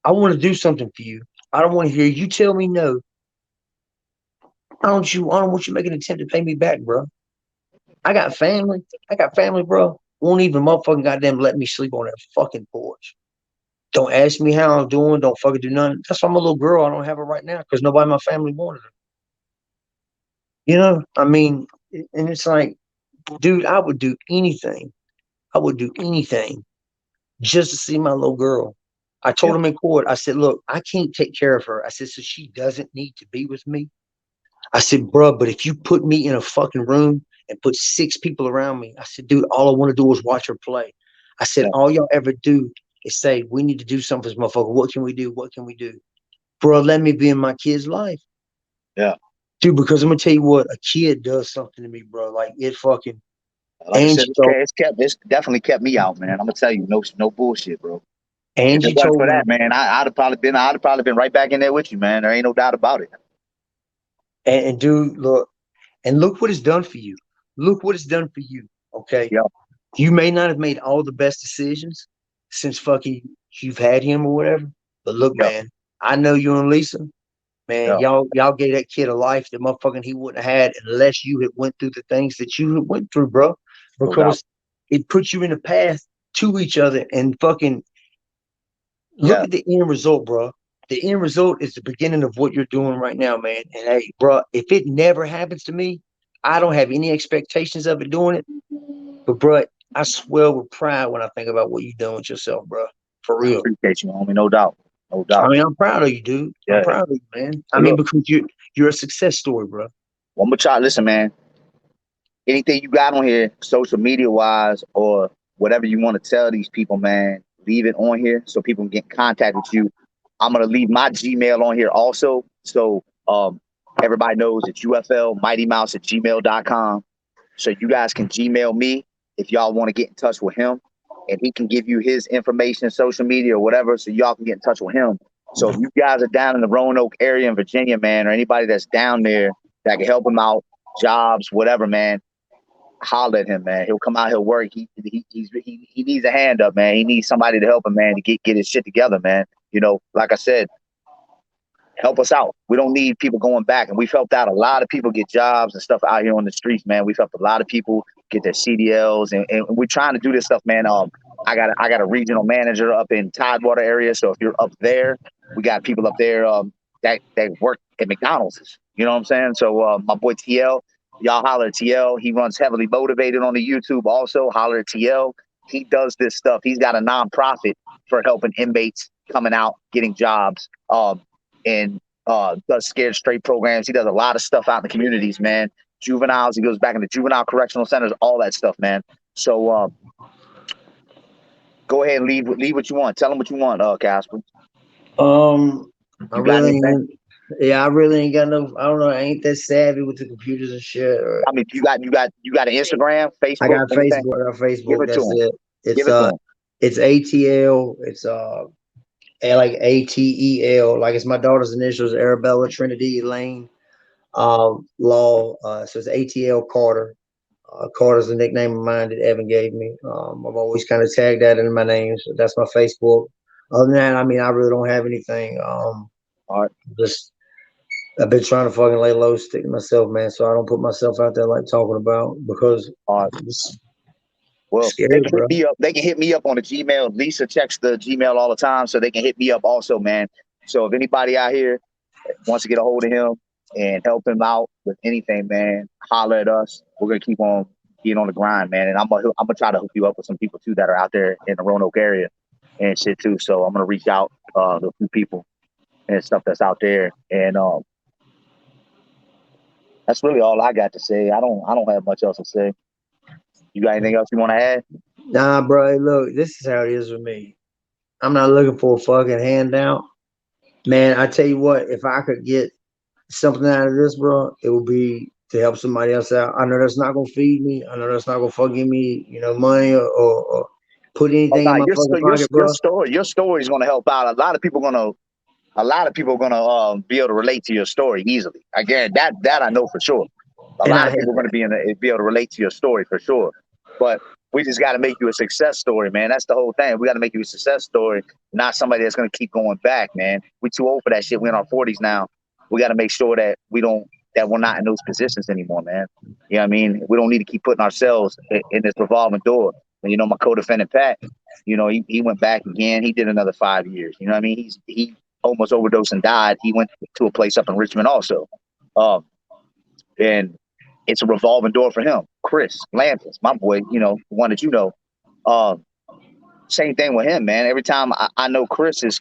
I want to do something for you. I don't want to hear you tell me no. I don't want you making an attempt to pay me back, bro. I got family. I got family, bro. Won't even motherfucking goddamn let me sleep on that fucking porch. Don't ask me how I'm doing. Don't fucking do nothing. That's why I'm a little girl. I don't have her right now because nobody in my family wanted her. You know, I mean, and it's like, dude, I would do anything. I would do anything just to see my little girl. I Yeah. told him in court, I said, look, I can't take care of her. I said, so she doesn't need to be with me. I said, bro, but if you put me in a fucking room and put 6 people around me, I said, dude, all I want to do is watch her play. I said, Yeah. all y'all ever do is say, we need to do something for this motherfucker. What can we do? What can we do? Bro, let me be in my kid's life. Yeah. Dude, because I'm gonna tell you what, a kid does something to me, bro. Like it fucking Like I said, Angie told it's definitely kept me out, man. I'm gonna tell you, no bullshit, bro. If it Angie wasn't told for me, that, man, I'd have probably been right back in there with you, man. There ain't no doubt about it. and dude, look, and look what it's done for you. Look what it's done for you. Okay. Yeah. You may not have made all the best decisions since fucking you've had him or whatever. But look, Yeah. man, I know you and Lisa, man, Yeah. y'all gave that kid a life that motherfucking he wouldn't have had unless you had went through the things that you had went through, bro. No doubt. Because it put you in a path to each other and fucking look Yeah. at the end result, bro. The end result is the beginning of what you're doing right now, man. And hey, bro, if it never happens to me, I don't have any expectations of it doing it. But bro, I swear with pride when I think about what you're doing with yourself, bro. For I real. appreciate you, homie. No doubt. No I doubt. mean, I'm proud of you, dude. I'm Yeah. proud of you, man. I But mean, look, because you're a success story, bro. one more try. Listen, man. Anything you got on here, social media wise, or whatever you want to tell these people, man, leave it on here so people can get in contact with you. I'm gonna leave my Gmail on here also. So everybody knows it's uflmightymouse@gmail.com. So you guys can Gmail me if y'all want to get in touch with him. And he can give you his information, social media or whatever, so y'all can get in touch with him. So if you guys are down in the Roanoke area in Virginia, man, or anybody that's down there that can help him out, jobs, whatever, man, holler at him, man. He'll come out, he'll work. He needs a hand up, man. He needs somebody to help him, man, to get his shit together, man. You know, like I said, help us out. We don't need people going back. And we've helped out a lot of people get jobs and stuff out here on the streets, man. We've helped a lot of people get their CDLs, and we're trying to do this stuff, man. I got a regional manager up in Tidewater area. So if you're up there, we got people up there that work at McDonald's. You know what I'm saying? So my boy TL, y'all holler at TL. He runs Heavily Motivated on the YouTube. Also holler at TL. He does this stuff. He's got a nonprofit for helping inmates coming out, getting jobs. And does scared straight programs. He does a lot of stuff out in the communities, man. Juveniles, he goes back into juvenile correctional centers, all that stuff, man. So go ahead and leave what you want. Tell them what you want, Casper. Um, I You got really anything? ain't, yeah, I really ain't got no. I don't know. I ain't that savvy with the computers and shit. Or, I mean, you got an Instagram, I Facebook, got anything? Facebook. I got Give Facebook. it to That's him. it. Give It's it to him. it's ATL. It's like ATEL. Like it's my daughter's initials, Arabella Trinity Elaine. Law. So it's ATL Carter. Carter's a nickname of mine that Evan gave me. I've always kind of tagged that in my name, so that's my Facebook. Other than that, I mean, I really don't have anything. All right. Just I've been trying to fucking lay low, stick to myself, man, so I don't put myself out there like talking about because All right. it's Well, they scary, can hit bro. me up. They can hit me up on the Gmail. Lisa checks the Gmail all the time, so they can hit me up also, man. So if anybody out here wants to get a hold of him and help him out with anything, man, holler at us. We're gonna keep on being on the grind, man. And I'm gonna try to hook you up with some people too that are out there in the Roanoke area and shit too. So I'm gonna reach out to a few people and stuff that's out there. And that's really all I got to say. I don't have much else to say. You got anything else you want to add? Nah, bro. Look, this is how it is with me. I'm not looking for a fucking handout, man. I tell you what, if I could get something out of this, bro, it would be to help somebody else out. I know that's not gonna feed me. I know that's not gonna fucking give me, money or put Oh anything in no, my fucking pocket, your bro. story is gonna help out. A lot of people are gonna be able to relate to your story easily. I guarantee that I know for sure. A And lot I of had people are gonna be able to relate to your story for sure. But we just got to make you a success story, man. That's the whole thing. We got to make you a success story, not somebody that's gonna keep going back, man. We too old for that shit. We're in our 40s now. We got to make sure that we're not in those positions anymore, man. You know what I mean? We don't need to keep putting ourselves in this revolving door. And, my co-defendant Pat, he went back again. He did another 5 years. You know what I mean? He almost overdosed and died. He went to a place up in Richmond also. And it's a revolving door for him. Chris Lantis, my boy, the one that you know. Um, Same thing with him, man. Every time I know Chris has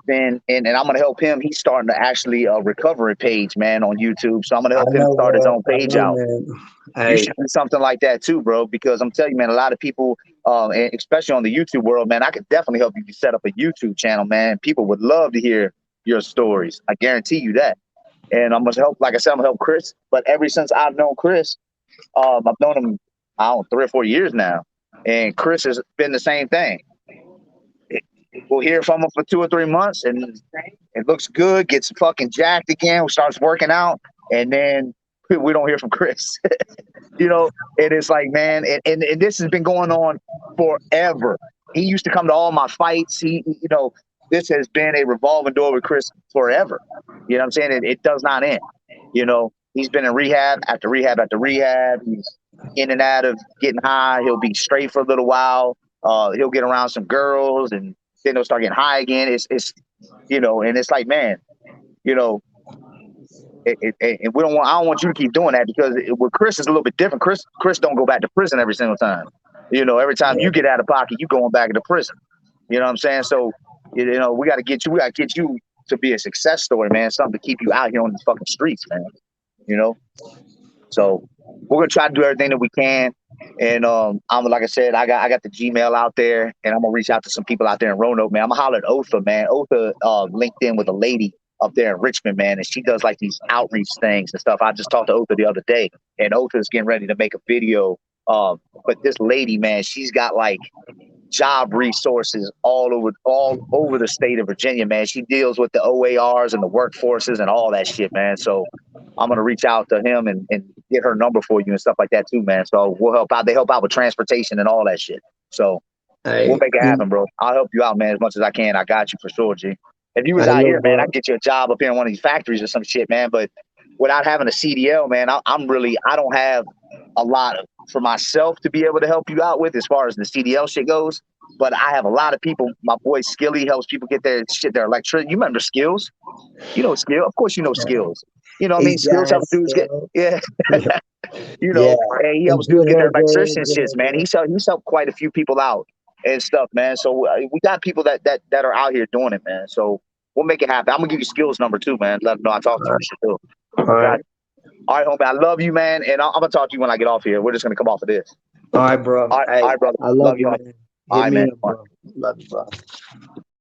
been, and I'm going to help him. He's starting to actually recovery page, man, on YouTube. So I'm going to I help him know, start his own I page know, out. man. You Hey, should do something like that too, bro. Because I'm telling you, man, a lot of people, and especially on the YouTube world, man, I could definitely help you set up a YouTube channel, man. People would love to hear your stories. I guarantee you that. And I'm gonna help, like I said, I'm gonna help Chris. But ever since I've known Chris, I've known him, I don't know, 3 or 4 years now, and Chris has been the same thing. We'll hear from him for 2 or 3 months, and it looks good. Gets fucking jacked again. Starts working out, and then we don't hear from Chris. It is like, man, and this has been going on forever. He used to come to all my fights. This has been a revolving door with Chris forever. You know what I'm saying? It does not end. He's been in rehab after rehab after rehab. He's in and out of getting high. He'll be straight for a little while. He'll get around some girls, and then he'll start getting high again. And it's like, man, you know, and we don't want. I don't want you to keep doing that because with Chris is a little bit different. Chris don't go back to prison every single time. Every time you get out of pocket, you going back into prison. You know what I'm saying? So, we got to get you. We got to get you to be a success story, man. Something to keep you out here on these fucking streets, man. So we're gonna try to do everything that we can. And I'm like I said, I got the Gmail out there, and I'm gonna reach out to some people out there in Roanoke, man. I'm gonna holler at Otha, man. Otha linked in with a lady up there in Richmond, man, and she does like these outreach things and stuff. I just talked to Otha the other day, and Otha's getting ready to make a video. But this lady, man, she's got like job resources all over the state of Virginia, man. She deals with the OARs and the workforces and all that shit, man. So I'm gonna reach out to him and get her number for you and stuff like that too, man. So we'll help out. They help out with transportation and all that shit. So we'll hey, make it happen, bro. I'll help you out, man, as much as I can. I got you for sure, G. If you was hey, out here, look, man, bro. I'd get you a job up here in one of these factories or some shit, man. But without having a CDL, man, I don't have a lot for myself to be able to help you out with as far as the CDL shit goes. But I have a lot of people. My boy Skilly helps people get their shit, their electricity. You remember Skills? Skill. Of course, Skills. You know what I mean? He's Skills got help dudes get, skill. yeah. Yeah, And he he's helps dudes good get their head electrician game, good shits, head man. game. He's helped quite a few people out and stuff, man. So we got people that are out here doing it, man. So we'll make it happen. I'm gonna give you Skills number too, man. Let him know I talked to you and shit too. All I got right, you. All right, homie. I love you, man. And I'm gonna talk to you when I get off here. We're just gonna come off of this. all right, bro. All Hey, right, brother. I love Love you, you, homie. man. All Hit right, me man. up, bro. Love you, bro.